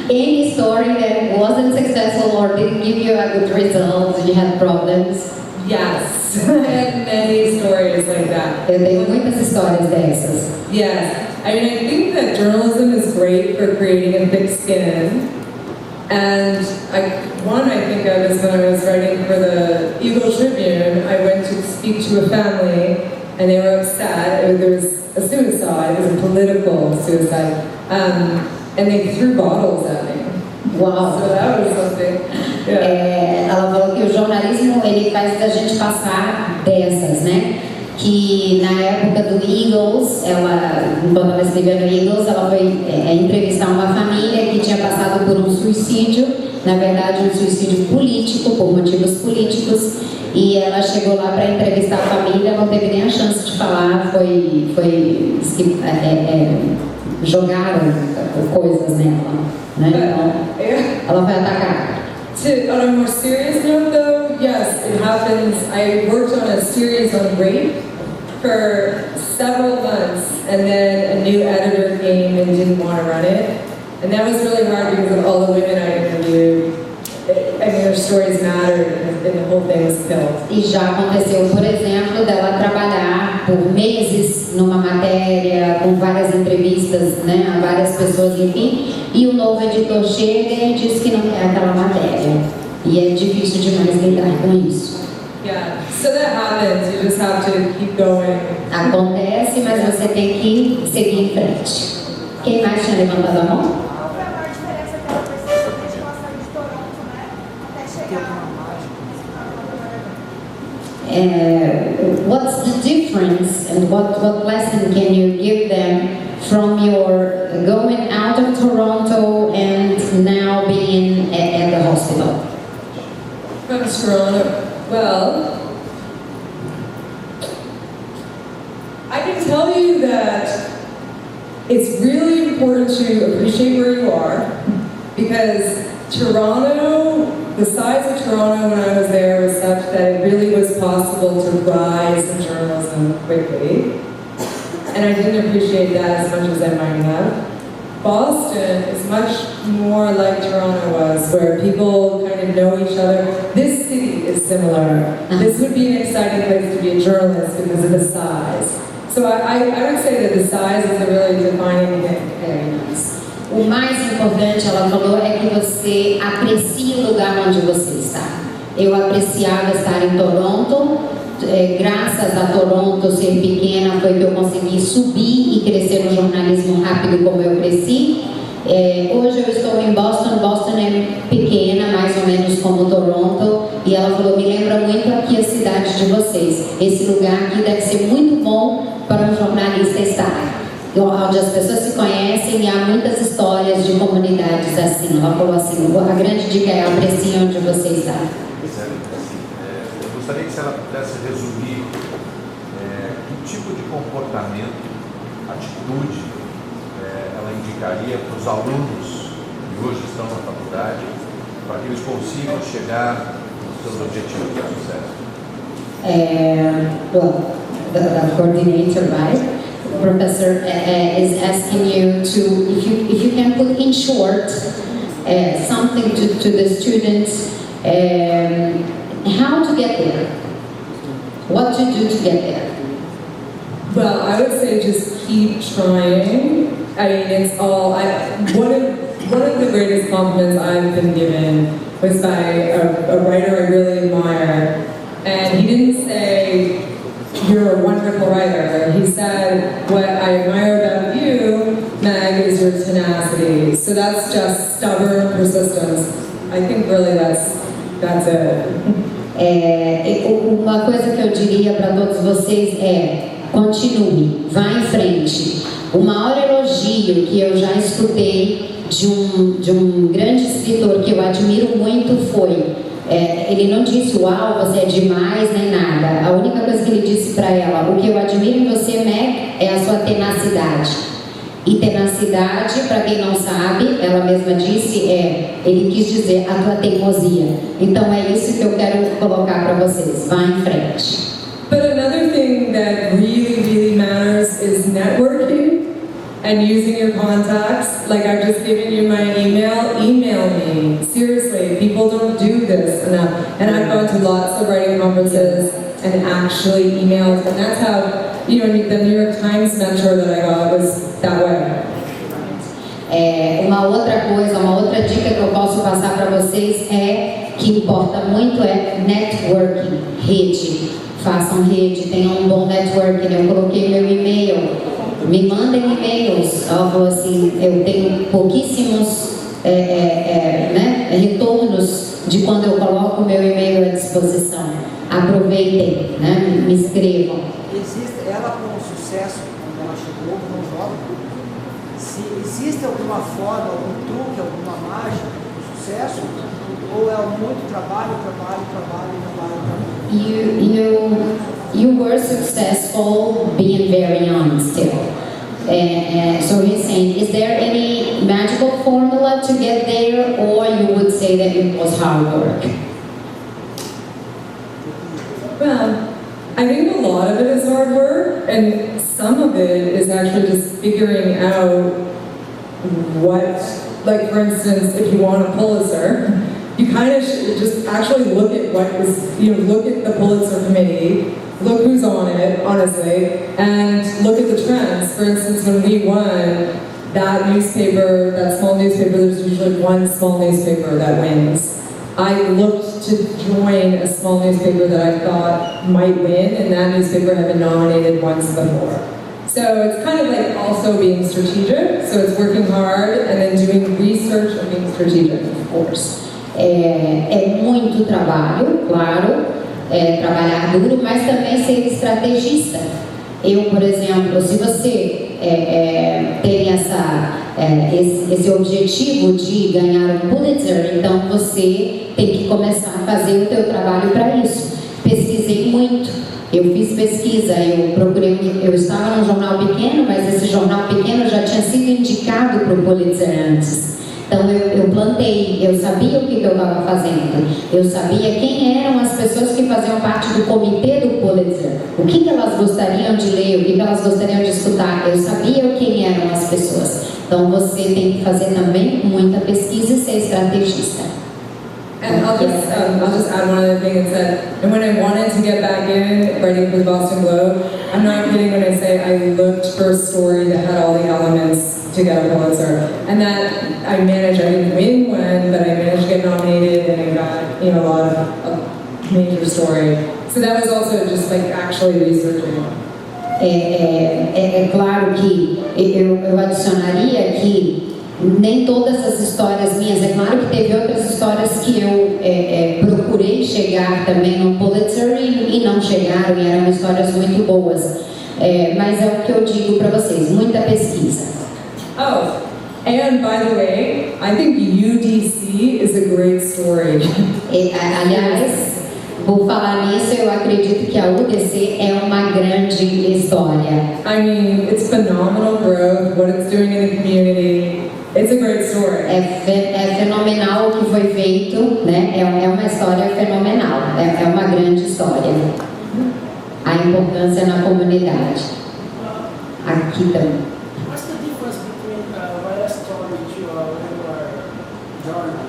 any story that wasn't successful or didn't give you a good result? Did you have problems? Yes, I have many stories like that. Eu tenho muitas histórias dessas. Yes, I mean, I think that journalism is great for creating a thick skin. And one I think of is when I was writing for the Eagle Tribune, I went to speak to a family and they were upset. There was a suicide, it was a political suicide, and they threw bottles at me. Uau! So that was something. Yeah. Ela falou que o jornalismo ele faz a gente passar dessas, né? Que na época do Eagles, quando ela escreveu no Eagles, ela foi entrevistar uma família que tinha passado por um suicídio. suicídio, na verdade um suicídio político, por motivos políticos, e ela chegou lá para entrevistar a família, não teve nem a chance de falar, jogaram coisas nela, né? Então, ela vai atacar. On a more serious note though, yes, it happens. I worked on a series on rape for several months, and then a new editor came and didn't want to run it. And that was really hard because of all the women I interviewed. I mean, their stories mattered, and the whole thing was killed. E já aconteceu, por exemplo, dela trabalhar por meses numa matéria, com várias entrevistas, né, a várias pessoas, enfim, e o novo editor chega e diz que não quer aquela matéria. E é difícil demais lidar com isso. Yeah, so that happens. You just have to keep going. Acontece, mas você tem que seguir em frente. Quem mais tinha levantado a mão? What's the difference and what lesson can you give them from your going out of Toronto and now being at the hospital? From Toronto, well, I can tell you that it's really important to appreciate where you are, because Toronto, the size of Toronto when I was there was such that it really was possible to rise in journalism quickly. And I didn't appreciate that as much as I might have. Boston is much more like Toronto was, where people kind of know each other. This city is similar. This would be an exciting place to be a journalist because of the size. So I would say that the size is a really defining thing. O mais importante, ela falou, é que você aprecie o lugar onde você está. Eu apreciava estar em Toronto, graças a Toronto ser pequena, foi que eu consegui subir e crescer no jornalismo rápido como eu cresci. Hoje eu estou em Boston. Boston é pequena, mais ou menos como Toronto, e ela falou, me lembra muito aqui a cidade de vocês. Esse lugar aqui deve ser muito bom para um jornalista estar, onde as pessoas se conhecem e há muitas histórias de comunidades assim. Ela falou assim, a grande dica é aprecie onde você está. Eu gostaria que ela pudesse resumir que tipo de comportamento, atitude ela indicaria para os alunos que hoje estão na faculdade, para que eles consigam chegar aos seus objetivos de sucesso. Well, the coordinator, right? The professor is asking you to, if you can put in short something to the students, how to get there, what to do to get there. Well, I would say just keep trying. I mean, it's all. One of the greatest compliments I've been given was by a writer I really admire, and he didn't say, "You're a wonderful writer." He said, "What I admire about you, Meg, is your tenacity." So that's just stubborn persistence. I think really that's it. Uma coisa que eu diria para todos vocês é: continue, vá em frente. O maior elogio que eu já escutei de um grande escritor que eu admiro muito foi, ele não disse, uau, você é demais, nem nada. A única coisa que ele disse para ela, o que eu admiro em você, Meg, é a sua tenacidade. E tenacidade, para quem não sabe, ela mesma disse, ele quis dizer a tua teimosia. Então é isso que eu quero colocar para vocês, vá em frente. But another thing that really matters is networking and using your contacts. Like I've just given you my email me. Seriously, people don't do this enough. And I've gone to lots of writing conferences and actually emailed, and that's how, the New York Times mentor that I got was that way. Uma outra dica que eu posso passar para vocês que importa muito networking, rede. Façam rede, tenham um bom networking. Eu coloquei meu e-mail, me mandem e-mails. Ela falou assim, eu tenho pouquíssimos retornos de quando eu coloco o meu e-mail à disposição. Aproveitem, me escrevam. Ela com sucesso, quando ela chegou como jovem, se existe alguma forma, algum truque, alguma mágica, os muito trabalho. You were successful being very young still. So he's saying, is there any magical formula to get there, or you would say that it was hard work? Well, I think a lot of it is hard work, and some of it is actually just figuring out what, like for instance, if you want a Pulitzer, you kind of should just actually look at what was, look at the Pulitzer committee, look who's on it, honestly, and look at the trends. For instance, when we won, that newspaper, that small newspaper, there's usually one small newspaper that wins. I looked to join a small newspaper that I thought might win, and that newspaper had been nominated once before. So it's kind of like also being strategic, so it's working hard and then doing research and being strategic, of course. É muito trabalho, claro, trabalhar duro, mas também ser estrategista. Eu, por exemplo, se você tem esse objetivo de ganhar um Pulitzer, então você tem que começar a fazer o teu trabalho para isso. Pesquisei muito, eu fiz pesquisa, eu estava num jornal pequeno, mas esse jornal pequeno já tinha sido indicado para o Pulitzer antes. Então eu plantei, eu sabia o que eu estava fazendo, eu sabia quem eram as pessoas que faziam parte do comitê do Pulitzer, o que elas gostariam de ler, o que elas gostariam de escutar, eu sabia quem eram as pessoas. Então você tem que fazer também muita pesquisa e ser estrategista. And I'll just add one other thing. It's that, and when I wanted to get back in writing for the Boston Globe, I'm not kidding when I say I looked for a story that had all the elements to get a Pulitzer, and that I didn't win one, but I managed to get nominated, and I got a lot of a major story. So that was also just like actually researching. É claro que eu adicionaria que nem todas as histórias minhas, é claro que teve outras histórias que eu procurei chegar também no Pulitzer e não chegaram, e eram histórias muito boas. Mas é o que eu digo para vocês, muita pesquisa. Oh, and by the way, I think UDC is a great story. Aliás, por falar nisso, eu acredito que a UDC é uma grande história. I mean, it's phenomenal growth, what it's doing in the community. It's a great story. É fenomenal o que foi feito, né? É uma história fenomenal, é uma grande história. A importância na comunidade. Aqui também. What's the difference between write a story to a regular journal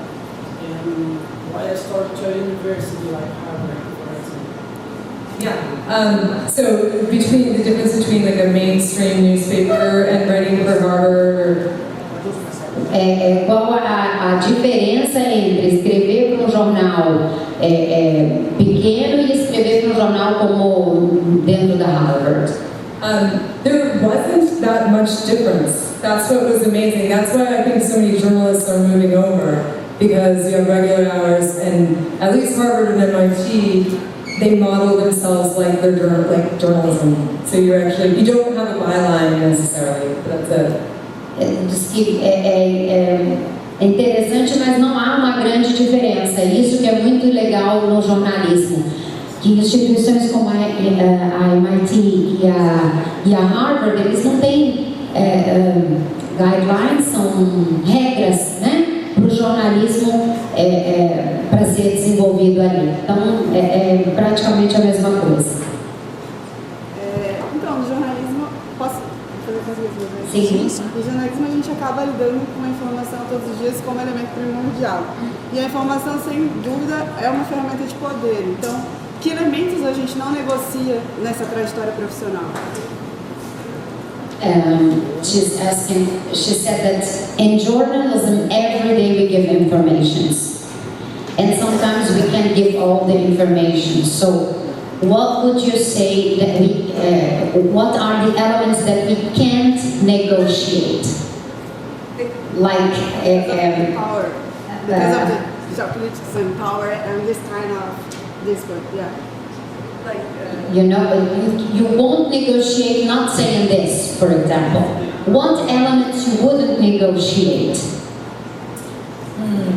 and write a story to a university like Harvard, for example? Yeah. So the difference between like a mainstream newspaper and writing for Harvard. Qual a diferença entre escrever para um jornal pequeno e escrever para um jornal como dentro da Harvard? There wasn't that much difference. That's what was amazing. That's why I think so many journalists are moving over, because you have regular hours, and at least Harvard and MIT, they model themselves like their journalism. So you don't have a byline necessarily. That's it. Diz que é interessante, mas não há uma grande diferença. Isso que é muito legal no jornalismo, que instituições como a MIT e a Harvard, eles não têm guidelines, são regras, né, para o jornalismo para ser desenvolvido ali. Então é praticamente a mesma coisa. Então, no jornalismo, posso fazer com as mesmas? Sim. No jornalismo a gente acaba lidando com a informação todos os dias como elemento primordial. E a informação, sem dúvida, é uma ferramenta de poder. Então, que elementos a gente não negocia nessa trajetória profissional? She's asking, she said that in journalism every day we give informations, and sometimes we can't give all the information. So what would you say that what are the elements that we can't negotiate? Like power, because of the geopolitics and power and this kind of discord, yeah. Like you won't negotiate not saying this, for example. What elements you wouldn't negotiate?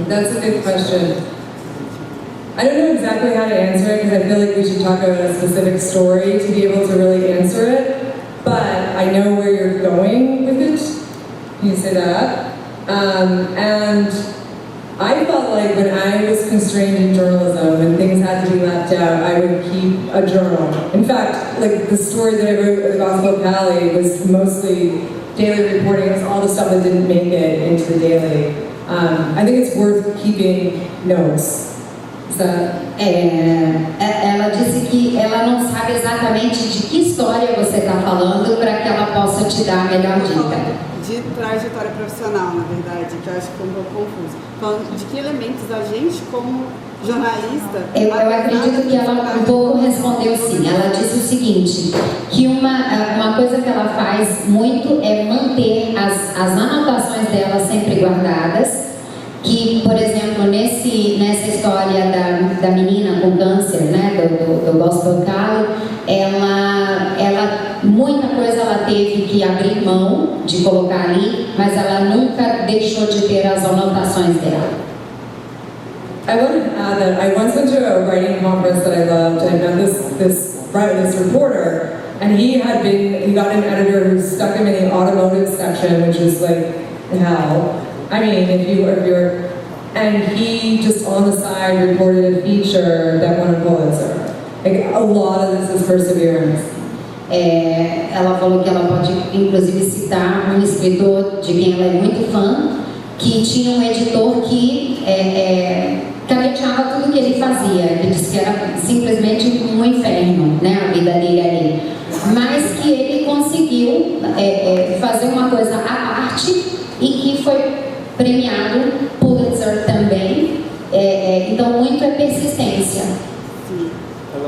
That's a good question. I don't know exactly how to answer it because I feel like we should talk about a specific story to be able to really answer it, but I know where you're going with it. Can you say that? And I felt like when I was constrained in journalism and things had to be left out, I would keep a journal. In fact, like the story that I wrote at the Gospel of Cali was mostly daily reporting. It was all the stuff that didn't make it into the daily. I think it's worth keeping notes. Ela disse que ela não sabe exatamente de que história você está falando para que ela possa te dar a melhor dica. De trajetória profissional, na verdade, que eu acho que foi um pouco confuso. Falando de que elementos a gente, como jornalista... Eu acredito que ela um pouco respondeu sim. Ela disse o seguinte, que uma coisa que ela faz muito é manter as anotações dela sempre guardadas, que, por exemplo, nessa história da menina com câncer, né, do Gospel Cali, muita coisa ela teve que abrir mão de colocar ali, mas ela nunca deixou de ter as anotações dela. I want to add that I once went to a writing conference that I loved, and I met this reporter, and he got an editor who stuck him in the automotive section, which is like hell. I mean, if you're, and he just on the side reported a feature that won a Pulitzer. Like, a lot of this is perseverance. Ela falou que ela pode, inclusive, citar um escritor de quem ela é muito fã, que tinha um editor que cagueteava tudo que ele fazia. Ele disse que era simplesmente um inferno, né, a vida dele ali. Mas que ele conseguiu fazer uma coisa à parte e que foi premiado Pulitzer também. Então, muito é persistência.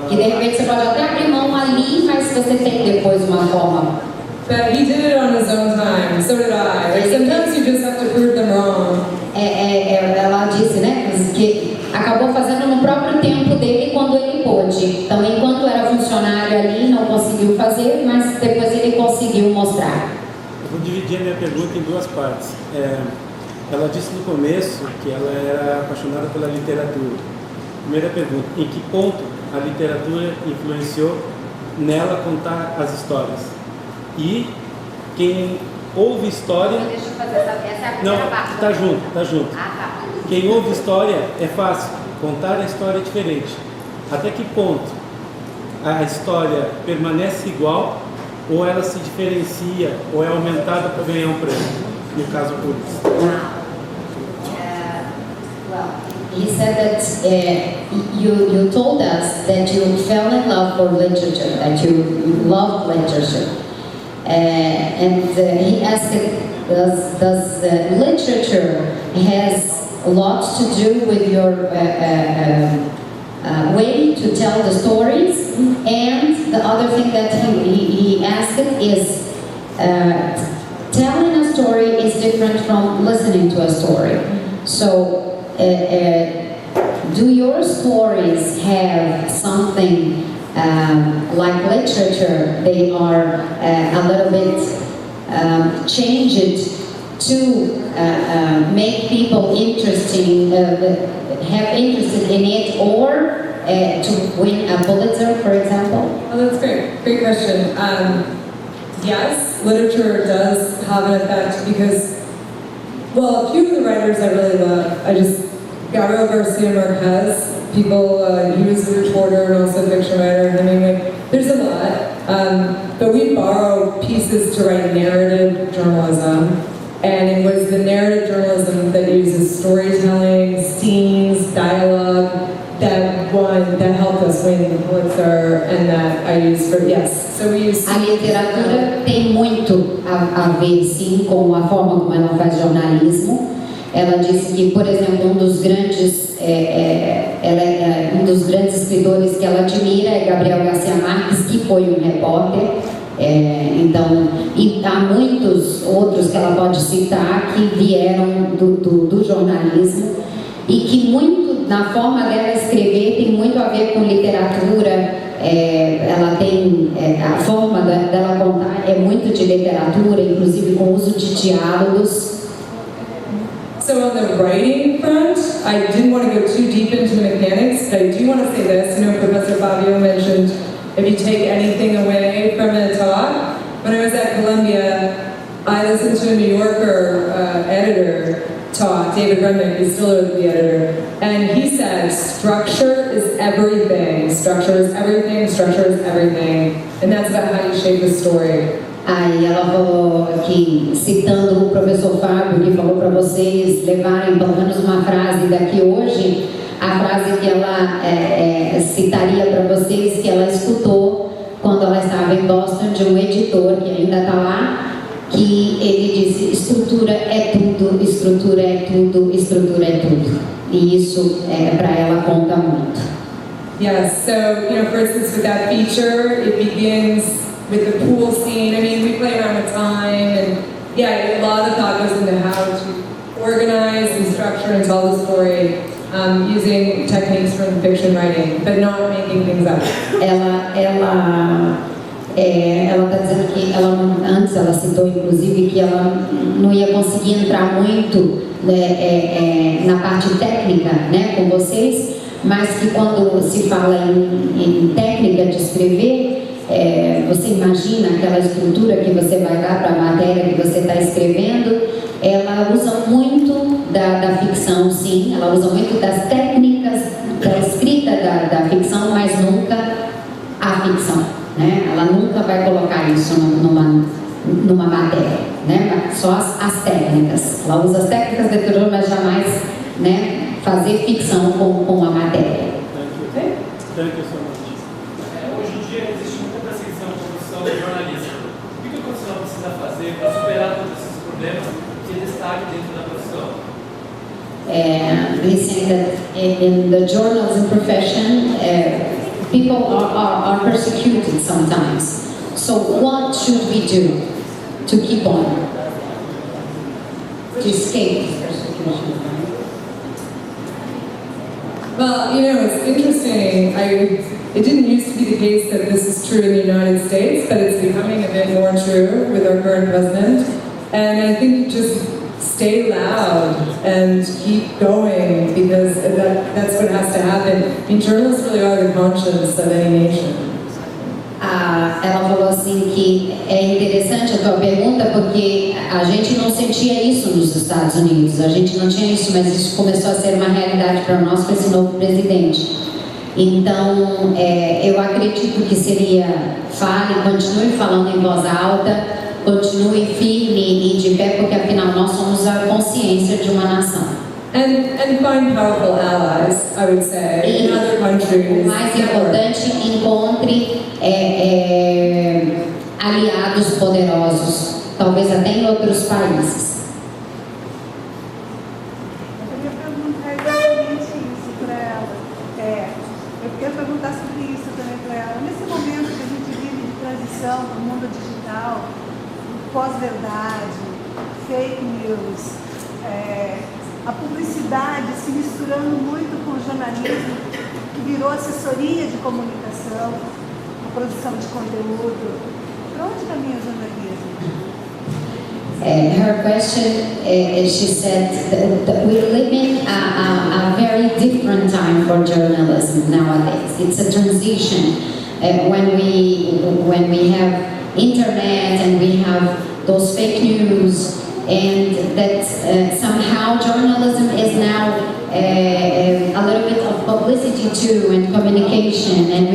Que de repente você pode até abrir mão ali, mas você tem depois uma forma. But he did it on his own time, so did I. Like, sometimes you just have to prove them wrong. Ela disse, né, que acabou fazendo no próprio tempo dele quando ele pôde. Então, enquanto era funcionário ali, não conseguiu fazer, mas depois ele conseguiu mostrar. Eu vou dividir a minha pergunta em duas partes. Ela disse no começo que ela era apaixonada pela literatura. Primeira pergunta, em que ponto a literatura influenciou nela contar as histórias? E quem ouve história... Deixa eu fazer essa é a primeira parte. Não, tá junto. Ah, tá. Quem ouve história é fácil, contar a história é diferente. Até que ponto a história permanece igual ou ela se diferencia ou é aumentada para ganhar um prêmio? No caso Pulitzer. Well, he said that you told us that you fell in love for literature, that you loved literature. And he asked, does literature has a lot to do with your way to tell the stories? And the other thing that he asked is, telling a story is different from listening to a story. So, do your stories have something like literature? They are a little bit changed to make people interesting, have interested in it, or to win a Pulitzer, for example? Oh, that's great. Great question. Yes, literature does have an effect because, well, a few of the writers I really love, Gabriel Garcia Marquez, he was a reporter and also a fiction writer. I mean, like, there's a lot. But we borrow pieces to write narrative journalism, and it was the narrative journalism that uses storytelling, scenes, dialogue, that helped us win the Pulitzer, and that I use for, yes. So we use... A literatura tem muito a ver, sim, com a forma como ela faz jornalismo. Ela disse que, por exemplo, um dos grandes escritores que ela admira é Gabriel Garcia Marques, que foi um repórter. Então, e há muitos outros que ela pode citar que vieram do jornalismo e que muito, na forma dela escrever, tem muito a ver com literatura. Ela tem, a forma dela contar é muito de literatura, inclusive com uso de diálogos. So on the writing front, I didn't want to go too deep into the mechanics, but I do want to say this. Professor Fabio mentioned if you take anything away from a talk. When I was at Columbia, I listened to a New Yorker editor talk, David Redman, he's still the editor, and he said, structure is everything, structure is everything, structure is everything, and that's about how you shape the story. Aí ela falou que, citando o professor Fábio, que falou para vocês levarem pelo menos uma frase daqui hoje, a frase que ela citaria para vocês, que ela escutou quando ela estava em Boston, de um editor que ainda está lá, que ele disse, estrutura é tudo, estrutura é tudo, estrutura é tudo. E isso, para ela, conta muito. Yes, so, for instance, with that feature, it begins with the pool scene. I mean, we play around with time, and a lot of thought goes into how to organize and structure and tell the story using techniques from fiction writing, but not making things up. Ela está dizendo que antes ela citou inclusive que ela não ia conseguir entrar muito na parte técnica, né, com vocês, mas que quando se fala em técnica de escrever, você imagina aquela estrutura que você vai dar para a matéria que você está escrevendo, ela usa muito da ficção, sim, ela usa muito das técnicas da escrita da ficção, mas nunca a ficção. Né? Ela nunca vai colocar isso numa matéria, né? Só as técnicas. Ela usa as técnicas de leitura, mas jamais, né, fazer ficção com a matéria. Hoje em dia existe muita perseguição à produção jornalística. O que a profissão precisa fazer para superar todos esses problemas que destaque dentro da profissão? He's saying that in the journalism profession, people are persecuted sometimes. So what should we do to keep on, to escape persecution? Well, it's interesting. It didn't used to be the case that this is true in the United States, but it's becoming a bit more true with our current president. And I think just stay loud and keep going, because that's what has to happen. I mean, journalists really are the conscience of any nation. Ela falou assim que é interessante a tua pergunta, porque a gente não sentia isso nos Estados Unidos, a gente não tinha isso, mas isso começou a ser uma realidade para nós com esse novo presidente. Então, eu acredito que seria, continue falando em voz alta, continue firme e de pé, porque afinal nós somos a consciência de uma nação. And find powerful allies, I would say, in other countries. O mais importante, encontre aliados poderosos, talvez até em outros países. Eu queria perguntar exatamente isso para ela. Eu queria perguntar sobre isso também para ela. Nesse momento que a gente vive de transição no mundo digital, pós-verdade, fake news, a publicidade se misturando muito com o jornalismo, que virou assessoria de comunicação, a produção de conteúdo. Para onde caminha o jornalismo? Her question, she said that we're living a very different time for journalism nowadays. It's a transition when we have internet and we have those fake news, and that somehow journalism is now a little bit of publicity too, and communication, and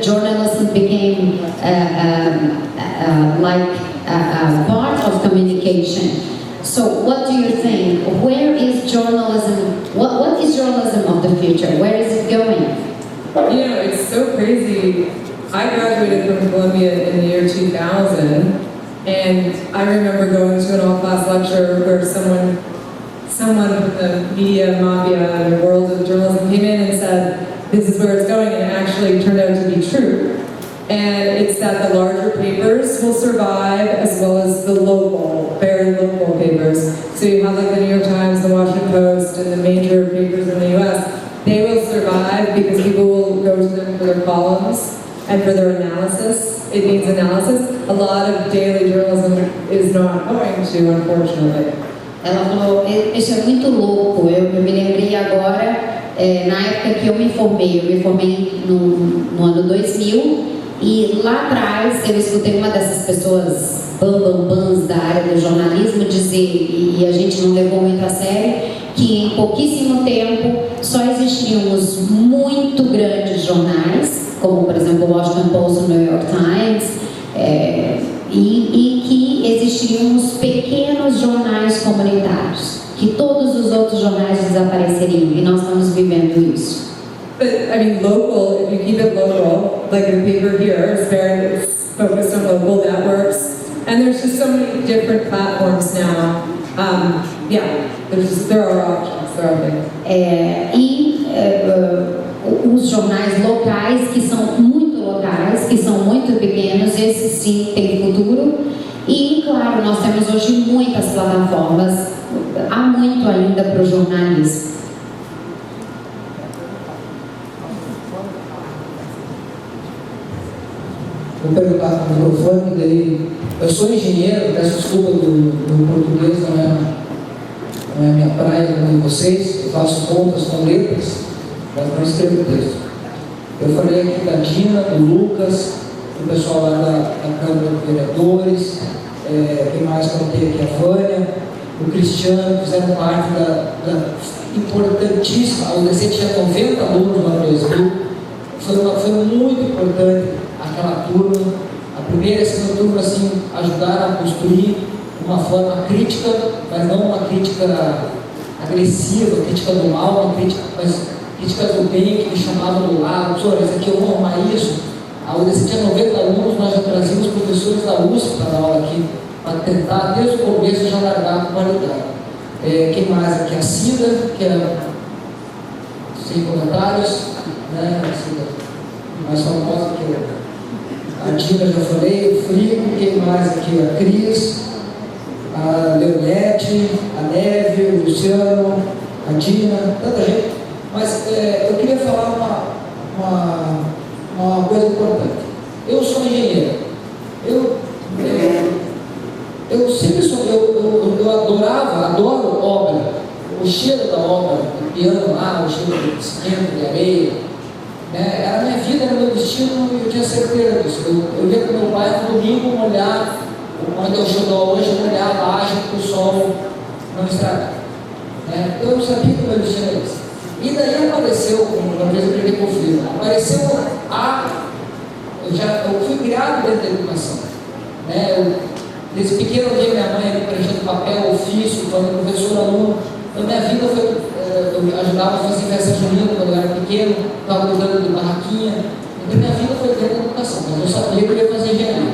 journalism became like part of communication. So what do you think? Where is journalism? What is journalism of the future? Where is it going? It's so crazy. I graduated from Columbia in the year 2000. And I remember going to an all-class lecture where someone from the media mafia and the world of journalism came in and said, this is where it's going, and it actually turned out to be true. And it's that the larger papers will survive, as well as the local, very local papers. So you have like the New York Times, the Washington Post, and the major papers in the US. They will survive because people will go to them for their columns and for their analysis. It needs analysis. A lot of daily journalism is not going to, unfortunately. Ela falou, isso é muito louco. Eu me lembrei agora, na época que eu me formei no ano 2000, e lá atrás eu escutei uma dessas pessoas bambambãs da área do jornalismo dizer, e a gente não levou muito a sério, que em pouquíssimo tempo só existiam os muito grandes jornais, como por exemplo o Washington Post e o New York Times, e que existiriam os pequenos jornais comunitários, que todos os outros jornais desapareceriam, e nós estamos vivendo isso. But I mean, local, if you keep it local, like the paper here is very focused on local networks, and there's just so many different platforms now. There are options, there are things. Os jornais locais, que são muito locais, que são muito pequenos, esses sim têm futuro. E, claro, nós temos hoje muitas plataformas, há muito ainda para o jornalismo. Vou perguntar para o microfone, daí eu sou engenheiro, peço desculpa do português, não é a minha praia como vocês, eu faço contas com letras, mas não escrevo texto. Eu falei aqui da Dina, do Lucas, do pessoal lá da Câmara de Vereadores, quem mais que eu tenho aqui, a Vânia, o Cristiano, que fizeram parte da importantíssima, a UDC tinha 90 alunos no ano 2000, foi muito importante aquela turma, a primeira e a segunda turma, assim, ajudaram a construir uma forma crítica, mas não uma crítica agressiva, crítica do mal, uma crítica, mas crítica do bem, que me chamavam do lado, senhor, isso aqui eu vou arrumar isso. A UDC tinha 90 alunos, nós já trazíamos professores da USP para dar aula aqui, para tentar, desde o começo, já largar a qualidade. Quem mais aqui? A Cida, que é sem comentários, né? A Cida, mais famosa que a Dina, já falei, o Frigo, quem mais aqui? A Cris, a Leonete, a Neve, o Luciano, a Dina, tanta gente. Mas eu queria falar uma coisa importante. Eu sou engenheiro. Eu sempre sou, eu adoro obra. O cheiro da obra, o piano lá, o cheiro de cimento, de areia, né? Era a minha vida, era meu destino, e eu tinha certeza disso. Eu ia com meu pai no domingo molhar, onde eu xodó hoje, molhar a laje para o sol não estragar. Né? Então eu sabia que o meu destino era esse. E daí apareceu, uma vez eu peguei com o filho, eu fui criado dentro da educação. Né? Desde pequeno eu vi minha mãe ali preenchendo papel, ofício, falando professor, aluno. Então minha vida foi, eu ajudava a fazer festa junina quando eu era pequeno, estava cuidando de barraquinha. Então minha vida foi dentro da educação, mas eu sabia que eu ia fazer engenharia.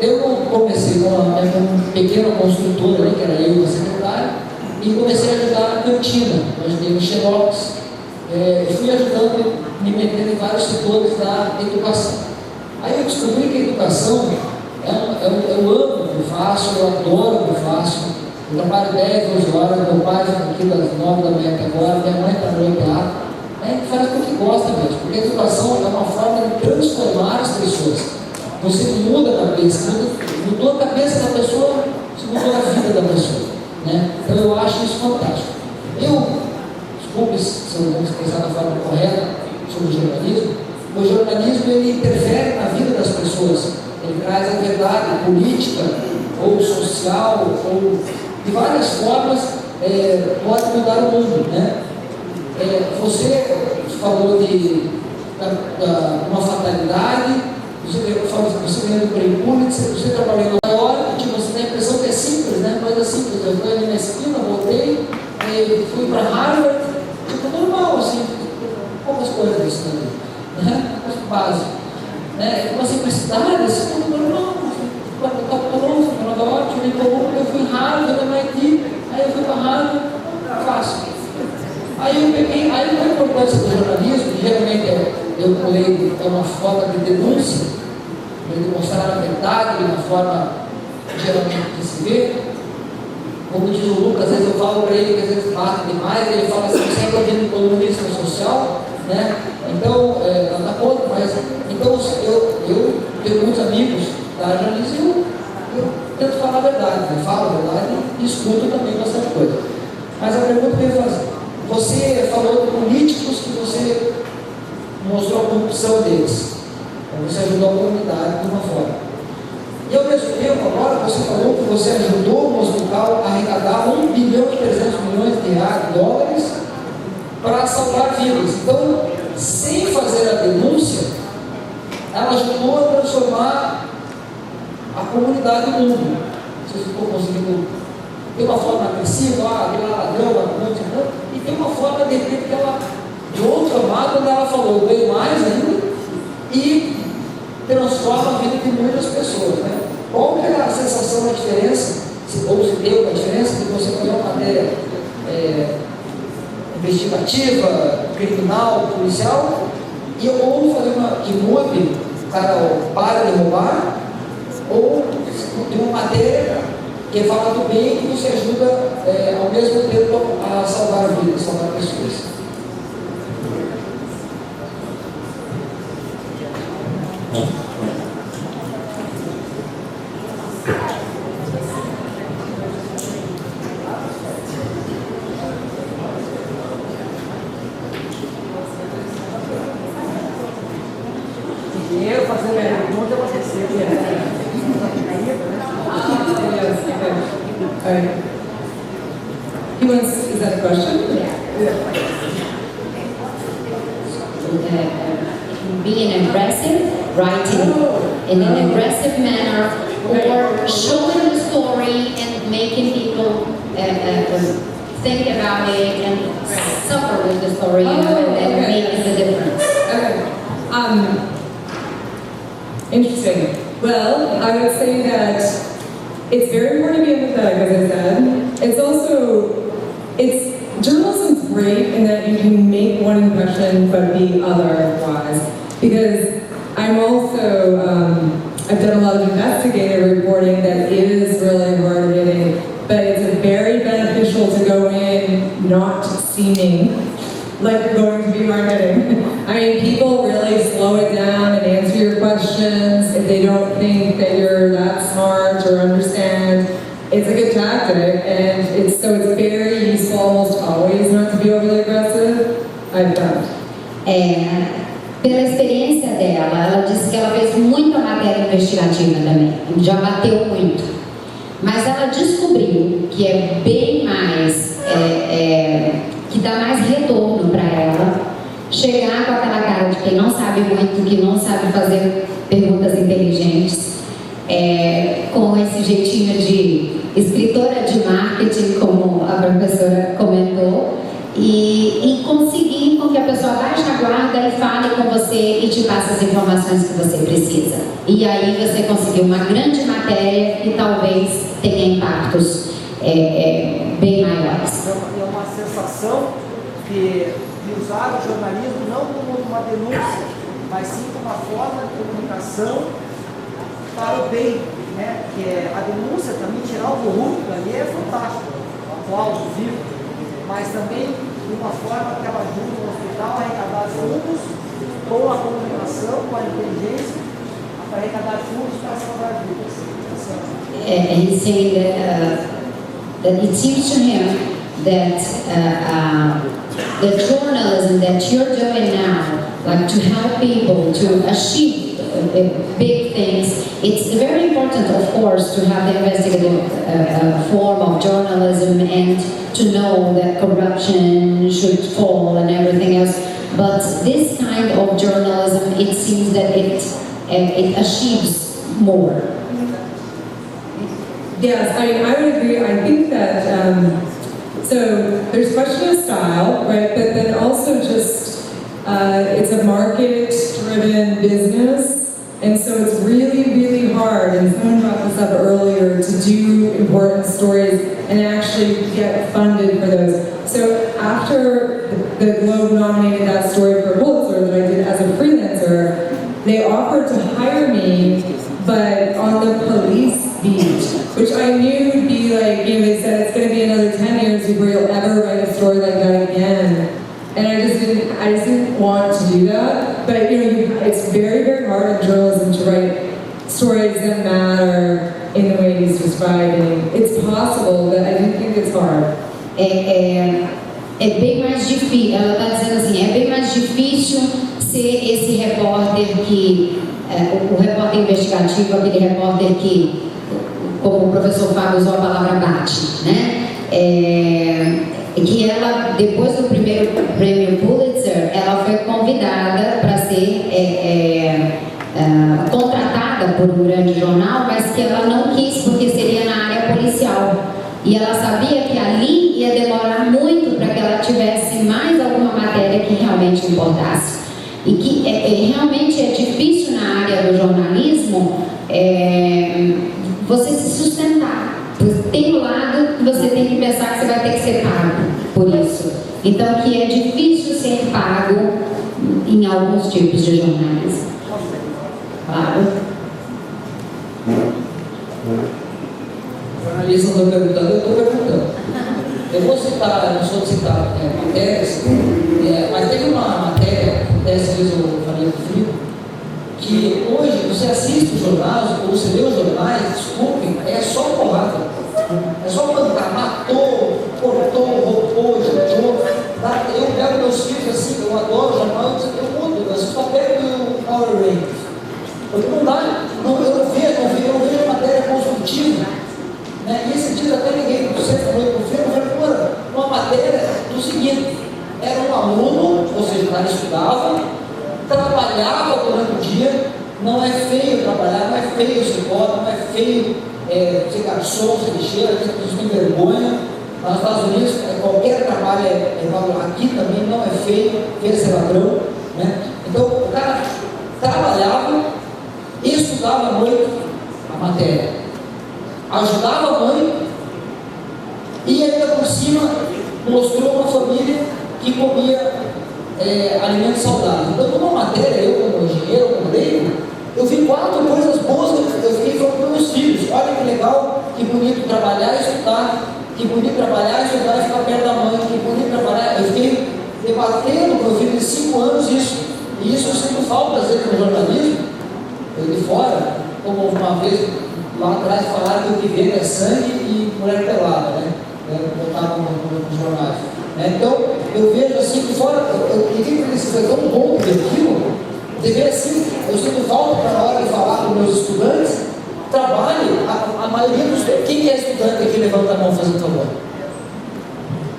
Eu comecei com uma pequena construtora ali, que era eu e a secretária, e comecei a ajudar na cantina. Eu ajudei no xerox, fui ajudando, me metendo em vários setores da educação. Aí eu descobri que a educação, eu amo o que eu faço, eu adoro o que eu faço. Eu trabalho 10, 12 horas, meu pai fica aqui das 9 da manhã até agora, minha mãe está no teatro. A gente faz o que gosta mesmo, porque a educação é uma forma de transformar as pessoas. Você muda a cabeça, mudou a cabeça da pessoa, você mudou a vida da pessoa. Né? Então eu acho isso fantástico. Desculpe se eu não expressar da forma correta sobre o jornalismo, o jornalismo ele interfere na vida das pessoas, ele traz a verdade política ou social, ou de várias formas pode mudar o mundo. Né? Você falou de uma fatalidade, você ganhou o prêmio Pulitzer, você trabalhou em Nova York, você tem a impressão que é simples, né? Coisa simples. Eu fui ali na esquina, voltei, fui para Harvard, normal, assim, poucas coisas disso também, né? Básico. Uma simplicidade, assim, tudo normal. Para Nova York, eu fui em Harvard, eu MIT, aí eu fui para Harvard, fácil. Aí eu peguei, a importância do jornalismo, que geralmente eu colei uma forma de denúncia, de mostrar a verdade de uma forma geralmente de se ver. Como diz o Lucas, às vezes eu falo para ele que às vezes bate demais, ele fala assim, você está vendo colunista social, né? Então, nada contra, mas então eu tenho muitos amigos da jornalismo, eu tento falar a verdade, eu falo a verdade e escuto também bastante Mas a pergunta que eu ia fazer, você falou de políticos que você mostrou a corrupção deles. Você ajudou a comunidade de uma forma. E ao mesmo tempo, agora você falou que você ajudou o hospital a arrecadar 1 bilhão e 300 milhões de dólares para salvar vidas. Então, sem fazer a denúncia, ela ajudou a transformar a comunidade no mundo. Vocês estão conseguindo. Tem uma forma agressiva, aquele ladrão, e tem uma forma de repente que ela, de outro lado, quando ela falou, ganho mais ainda, e transforma a vida de muitas pessoas, né? Qual que é a sensação da diferença, ou se deu uma diferença, de você fazer uma matéria investigativa, criminal, policial, ou fazer uma que mude, o cara para de roubar, ou de uma matéria que fala do bem e você ajuda ao mesmo tempo a salvar vidas, salvar pessoas. Eu fazendo a pergunta, você sempre He wants, is that a question? Being aggressive, writing in an aggressive manner, or showing the story and making people think about it and suffer with the story, and making the difference. Okay. Interesting. Well, I would say that it's very important to be empathetic, as I said. It's also, journalism's great in that you can make one impression but be otherwise. Because I'm also, I've done a lot of investigative reporting that is really hard hitting, but it's very beneficial to go in not seeming like you're going to be hard-hitting. I mean, people really slow it down and answer your questions if they don't think that you're that smart or understand. It's a good tactic, and it's very useful almost always not to be overly aggressive, I've found. Pela experiência dela, ela disse que ela fez muita matéria investigativa também, já bateu muito. Mas ela descobriu que é bem mais, que dá mais retorno para ela chegar com aquela cara de quem não sabe muito, que não sabe fazer perguntas inteligentes, com esse jeitinho de escritora de marketing, como a professora comentou, e conseguir com que a pessoa baixe a guarda e fale com você e te passe as informações que você precisa. E aí você conseguiu uma grande matéria que talvez tenha impactos bem maiores. É uma sensação de usar o jornalismo não como uma denúncia, mas sim como uma forma de comunicação para o bem, né? Que a denúncia, para mim, tirar o corrupto ali é fantástico, o aplauso vivo, mas também de uma forma que ela ajuda o hospital a arrecadar fundos, com a comunicação, com a inteligência, para arrecadar fundos para salvar vidas. He's saying that it seems to him that the journalism that you're doing now, like to help people to achieve big things, it's very important, of course, to have the investigative form of journalism and to know that corruption should fall and everything else. But this kind of journalism, it seems that it achieves more. Yes, I would agree. I think that, so there's question of style, right? But then also just, it's a market-driven business. And so it's really, really hard, and someone brought this up earlier, to do important stories and actually get funded for those. So after the Globe nominated that story for Pulitzer that I did as a freelancer, they offered to hire me, but on the police beat, which I knew would be like, they said it's going to be another 10 years before you'll ever write a story like that again. And I just didn't want to do that. But it's very, very hard in journalism to write stories that matter in the way he's describing. It's possible, but I do think it's hard. é bem mais difícil, ela está dizendo assim, é bem mais difícil ser esse repórter que, o repórter investigativo, aquele repórter que, como o professor Fábio usou a palavra bate, né? Que ela, depois do primeiro prêmio Pulitzer, ela foi convidada para ser contratada por um grande jornal, mas que ela não quis porque seria na área policial. E ela sabia que ali ia demorar muito para que ela tivesse mais alguma matéria que realmente importasse. E que realmente é difícil na área do jornalismo você se sustentar. Tem um lado que você tem que pensar que você vai ter que ser pago por isso. Então, que é difícil ser pago em alguns tipos de jornalismo. Claro. O jornalista não está perguntando, eu estou perguntando. Eu vou citar, eu não sou de citar matérias, mas teve uma matéria, dessa vez eu falei do Vivo, que hoje você assiste os jornais, ou você lê os jornais, desculpem, é só porrada. É só bancar, matou, cortou, roubou, judiou. Eu pego meus filhos assim, eu adoro jornal, eu mudo, eu só pego o Power Rangers. Porque não dá, eu não vejo matéria construtiva. Né? E esse dia até liguei para o Centro, eu falei, uma matéria do seguinte, era um aluno, ou seja, o cara estudava, trabalhava durante o dia, não é feio trabalhar, não é feio ser pobre, não é feio ser garçom, ser lixeira, as pessoas têm vergonha. Nos Estados Unidos, qualquer trabalho aqui também não é feio ser ladrão. Né? Então, o cara trabalhava, estudava à noite a matéria, ajudava a mãe e ainda por cima mostrou uma família que comia alimentos saudáveis. Então, numa matéria, eu como engenheiro, como leigo, eu vi 4 coisas boas que eu fiquei falando para meus filhos. Olha que legal, que bonito trabalhar e estudar, que bonito trabalhar e estudar e ficar perto da mãe, que bonito trabalhar. Eu fiquei debatendo com meu filho de 5 anos isso, e isso eu sinto falta às vezes no jornalismo, eu de fora, como uma vez lá atrás falaram que o que vende é sangue e mulher pelada, né? Botaram nos jornais. Então, eu vejo assim que fora, eu fiquei feliz, foi tão bom ver aquilo. Você vê assim, eu sinto falta para na hora de falar com meus estudantes, trabalhe, a maioria dos... Quem é estudante aqui, levanta a mão fazendo favor.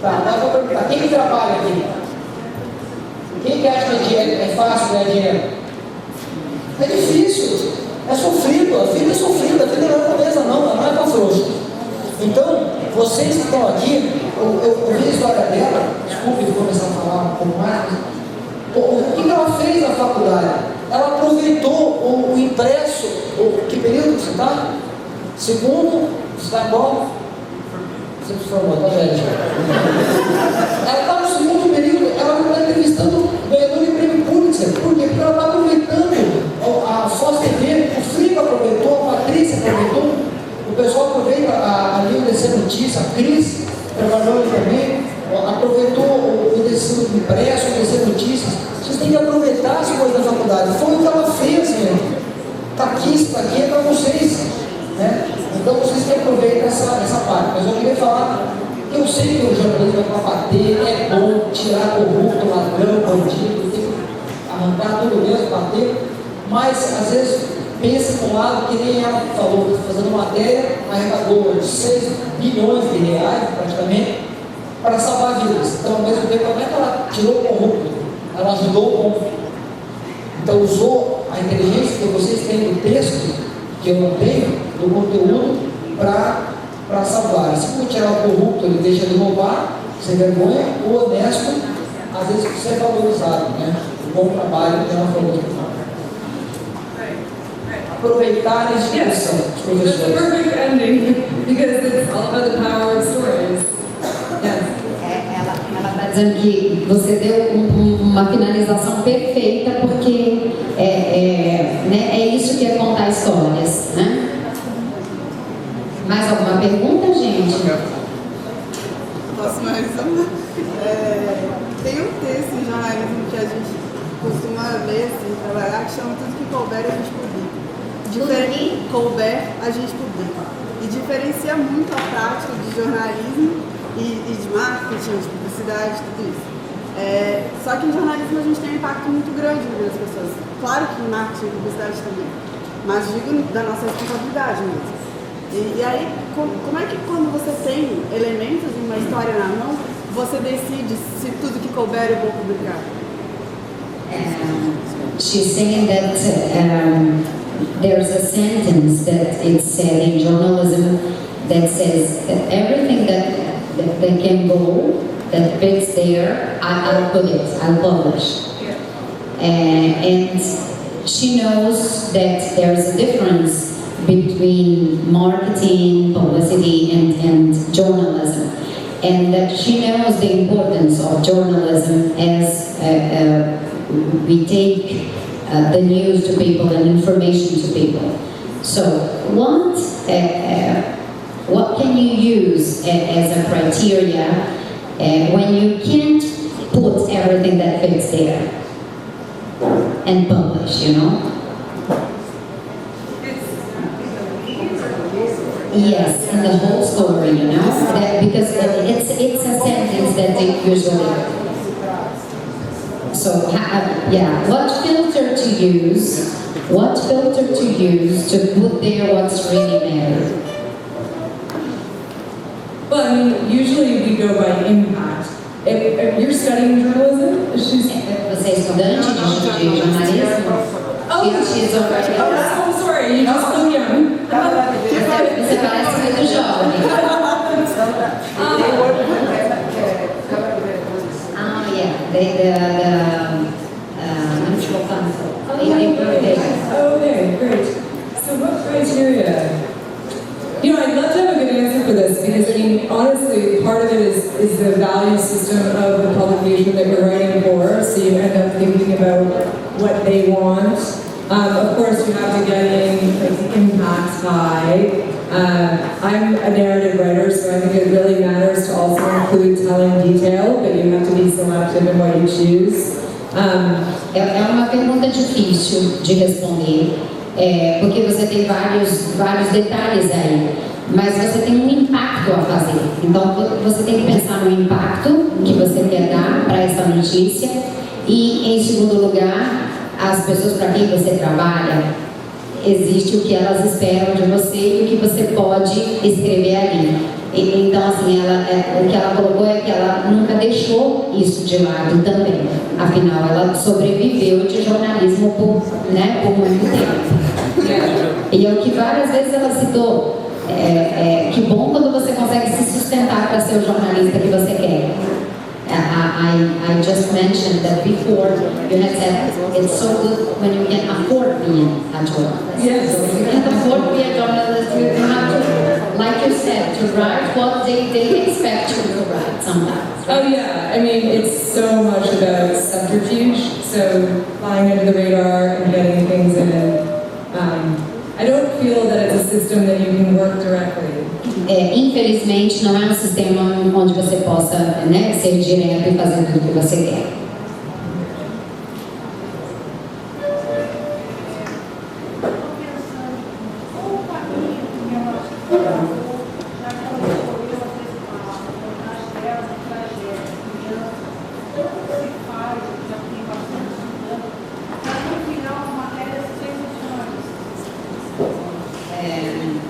Tá, dá para perguntar, quem que trabalha aqui? Quem que acha que é fácil ganhar dinheiro? É difícil, é sofrido, a vida é sofrida, a vida não é para mesa não é para frouxo. Então, vocês que estão aqui, eu vi a história dela, desculpe de começar a falar um pouco mais, o que ela fez na faculdade? Ela aproveitou o impresso, que período você está? Segundo, você está igual? Você se formou, tá velho já. Ela está no segundo período, ela está entrevistando o ganhador de prêmio Pulitzer. Por quê? Porque ela está aproveitando a Foz TV, o Frigo aproveitou, a Patrícia aproveitou, o pessoal aproveita a UDC Notícias, a Cris trabalhou ali também. Aproveitou o UDC impresso, o UDC Notícias. Vocês têm que aproveitar as coisas da faculdade. Foi o que ela fez, gente. Está aqui é para vocês. Né? Então vocês têm que aproveitar essa parte. Mas eu queria falar que eu sei que o jornalismo é para bater, é bom tirar corrupto, ladrão, bandido, tem que arrancar tudo mesmo, bater. Mas às vezes pensa com um lado que nem ela falou, fazendo matéria, arrecadou 6 bilhões de reais praticamente, para salvar vidas. Então, ao mesmo tempo, como é que ela tirou o corrupto? Ela ajudou o povo. Então, usou a inteligência que vocês têm do texto, que eu não tenho, do conteúdo, para salvar. Se for tirar o corrupto, ele deixa de roubar, sem vergonha, o honesto, às vezes, precisa ser valorizado. Né? O bom trabalho que ela falou. Aproveitar a inspiração dos professores. That's a perfect ending, because it's all about the power of stories. Ela está dizendo que você deu uma finalização perfeita, porque é isso que é contar histórias, né? Mais alguma pergunta, gente? Posso mais uma? Tem um texto em jornalismo que a gente costuma ler, assim, trabalhar, que chama Tudo que couber a gente publica. Couber a gente publica. E diferencia muito a prática de jornalismo e de marketing, de publicidade, tudo isso. Só que em jornalismo a gente tem um impacto muito grande na vida das pessoas. Claro que em marketing e publicidade também, mas digo da nossa responsabilidade mesmo. E aí, como é que quando você tem elementos de uma história na mão, você decide se tudo que couber eu vou publicar? She's saying that there's a sentence that it's said in journalism that says that everything that can go, that fits there, I'll put it, I'll publish. And she knows that there's a difference between marketing, publicity, and journalism. And that she knows the importance of journalism as we take the news to people and information to people. So what can you use as a criteria when you can't put everything that fits there and publish, you know? Yes, and the whole story, you know, because it's a sentence that they usually. So yeah, what filter to use? What filter to use to put there what's really matters? Well, I mean, usually we go by impact. If you're studying journalism, Você é estudante de jornalismo? Oh, sorry, you just look young. Você parece muito jovem. Okay, great. So what criteria? You know, I'd love to have a good answer for this because, I mean, honestly, part of it is the value system of the publication that you're writing for, so you end up thinking about what they want. Of course, you have to get in like, the impact high. I'm a narrative writer, so I think it really matters to also include telling detail, but you have to be selective in what you choose. É uma pergunta difícil de responder, porque você tem vários detalhes aí, mas você tem um impacto a fazer. Então você tem que pensar no impacto que você quer dar para essa notícia e, em segundo lugar, as pessoas para quem você trabalha, existe o que elas esperam de você e o que você pode escrever ali. Então, assim, o que ela colocou é que ela nunca deixou isso de lado também. Afinal, ela sobreviveu de jornalismo por muito tempo. E é o que várias vezes ela citou. Que bom quando você consegue se sustentar para ser o jornalista que você quer. I just mentioned that before you had said it's so good when you can afford being a journalist. Yes. So if you can afford to be a journalist, you have to, like you said, to write what they expect you to write sometimes. Oh yeah, I mean, it's so much about subterfuge, so flying under the radar and getting things in. I don't feel that it's a system that you can work directly. Infelizmente, não é um sistema onde você possa ser direto e fazer tudo o que você quer.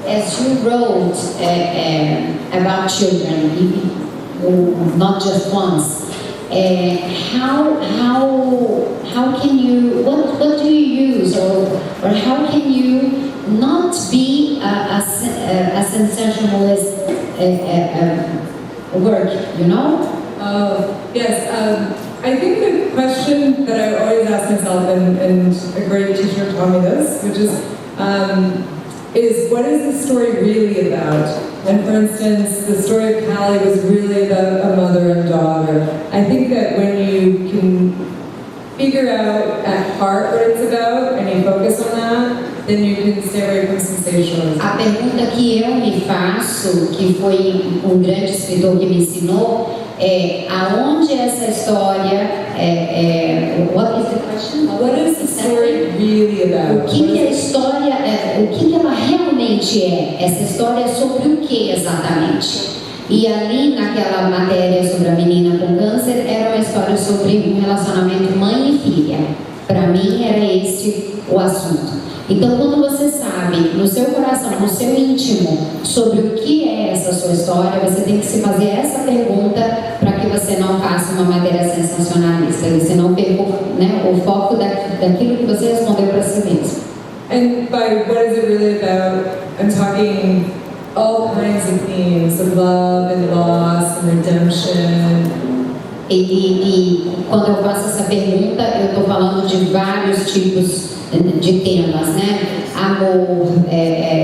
As you wrote about children, not just once, how can you, what do you use, or how can you not be a sensationalist work, you know? Yes, I think the question that I always ask myself, and a great teacher taught me this, which is what is the story really about? And for instance, the story of Callie was really about a mother and daughter. I think that when you can figure out at heart what it's about and you focus on that, then you can stay away from sensationalism. A pergunta que eu me faço, que foi grande escritor que me ensinou, é aonde essa história what is the question? What is the story really about? O que a história o que ela realmente é? Essa história é sobre o que exatamente? E ali, naquela matéria sobre a menina com câncer, era uma história sobre um relacionamento mãe e filha. Para mim, era esse o assunto. Então, quando você sabe, no seu coração, no seu íntimo, sobre o que é essa sua história, você tem que se fazer essa pergunta para que você não faça uma matéria sensacionalista, e você não perca, né, o foco daquilo que você respondeu para si mesmo. And by what is it really about, I'm talking all kinds of themes of love and loss and redemption. E quando eu faço essa pergunta, eu estou falando de vários tipos de temas, né? Amor,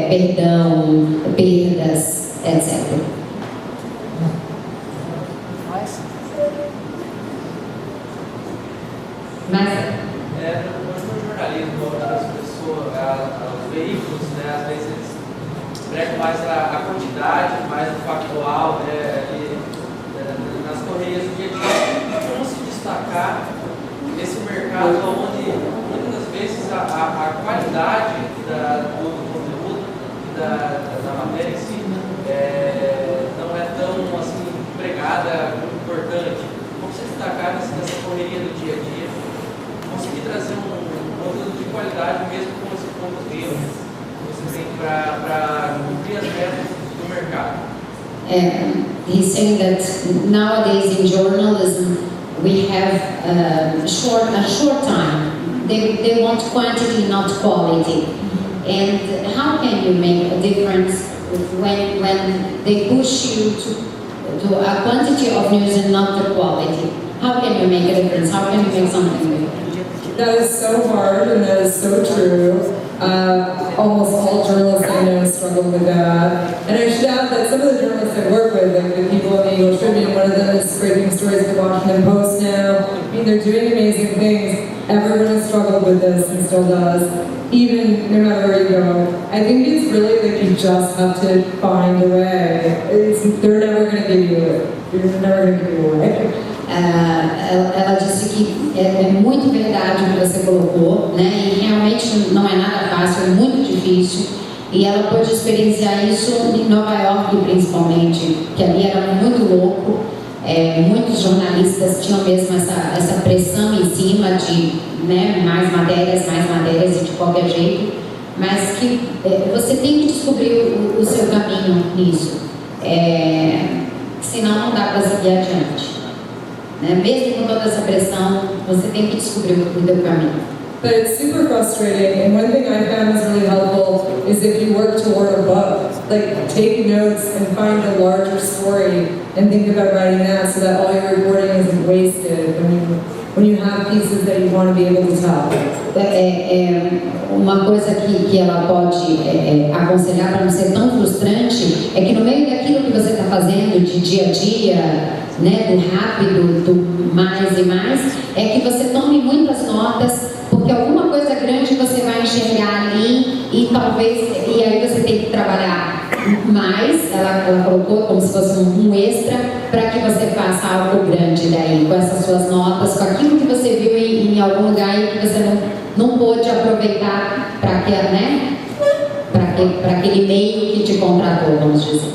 perdão, perdas, etc. No jornalismo, as pessoas, os veículos, né, às vezes eles pregam mais a quantidade, mais o factual, né, nas correias do dia a dia, como se destacar nesse mercado onde muitas das vezes a qualidade do conteúdo e da matéria em si não é tão assim empregada como importante. Como se destacar nessa correria do dia a dia, conseguir trazer um conteúdo de qualidade mesmo com esse pouco tempo que você tem para cumprir as metas do mercado. He's saying that nowadays in journalism we have a short time. They want quantity, not quality. And how can you make a difference when they push you to a quantity of news and not the quality? How can you make a difference? How can you make something different? That is so hard and that is so true. Almost all journalists I know struggle with that. And I should add that some of the journalists I work with, like the people in the Eagle Tribune, one of them is scraping stories for the Washington Post now. I mean, they're doing amazing things. Everyone has struggled with this and still does, even no matter where you go. I think it's really like you just have to find a way. They're never going to give you it. They're never going to give you a way. Ela disse que é muito verdade o que você colocou, né? E realmente não é nada fácil, é muito difícil. E ela pôde experienciar isso em Nova York, principalmente, que ali era muito louco. Muitos jornalistas tinham mesmo essa pressão em cima de, né, mais matérias e de qualquer jeito. Mas que você tem que descobrir o seu caminho nisso. Senão não dá para seguir adiante. Mesmo com toda essa pressão, você tem que descobrir o teu caminho. But it's super frustrating, and one thing I found is really helpful is if you work toward a book, like take notes and find a larger story and think about writing that so that all your reporting isn't wasted when you have pieces that you want to be able to tell. Uma coisa que ela pode aconselhar para não ser tão frustrante é que no meio daquilo que você está fazendo de dia a dia, né, do rápido, do mais e mais, é que você tome muitas notas, porque alguma coisa grande você vai enxergar ali e talvez, e aí você tem que trabalhar mais, ela colocou como se fosse um extra, para que você faça algo grande daí, com essas suas notas, com aquilo que você viu em algum lugar e que você não pôde aproveitar para aquele meio que te contratou, vamos dizer.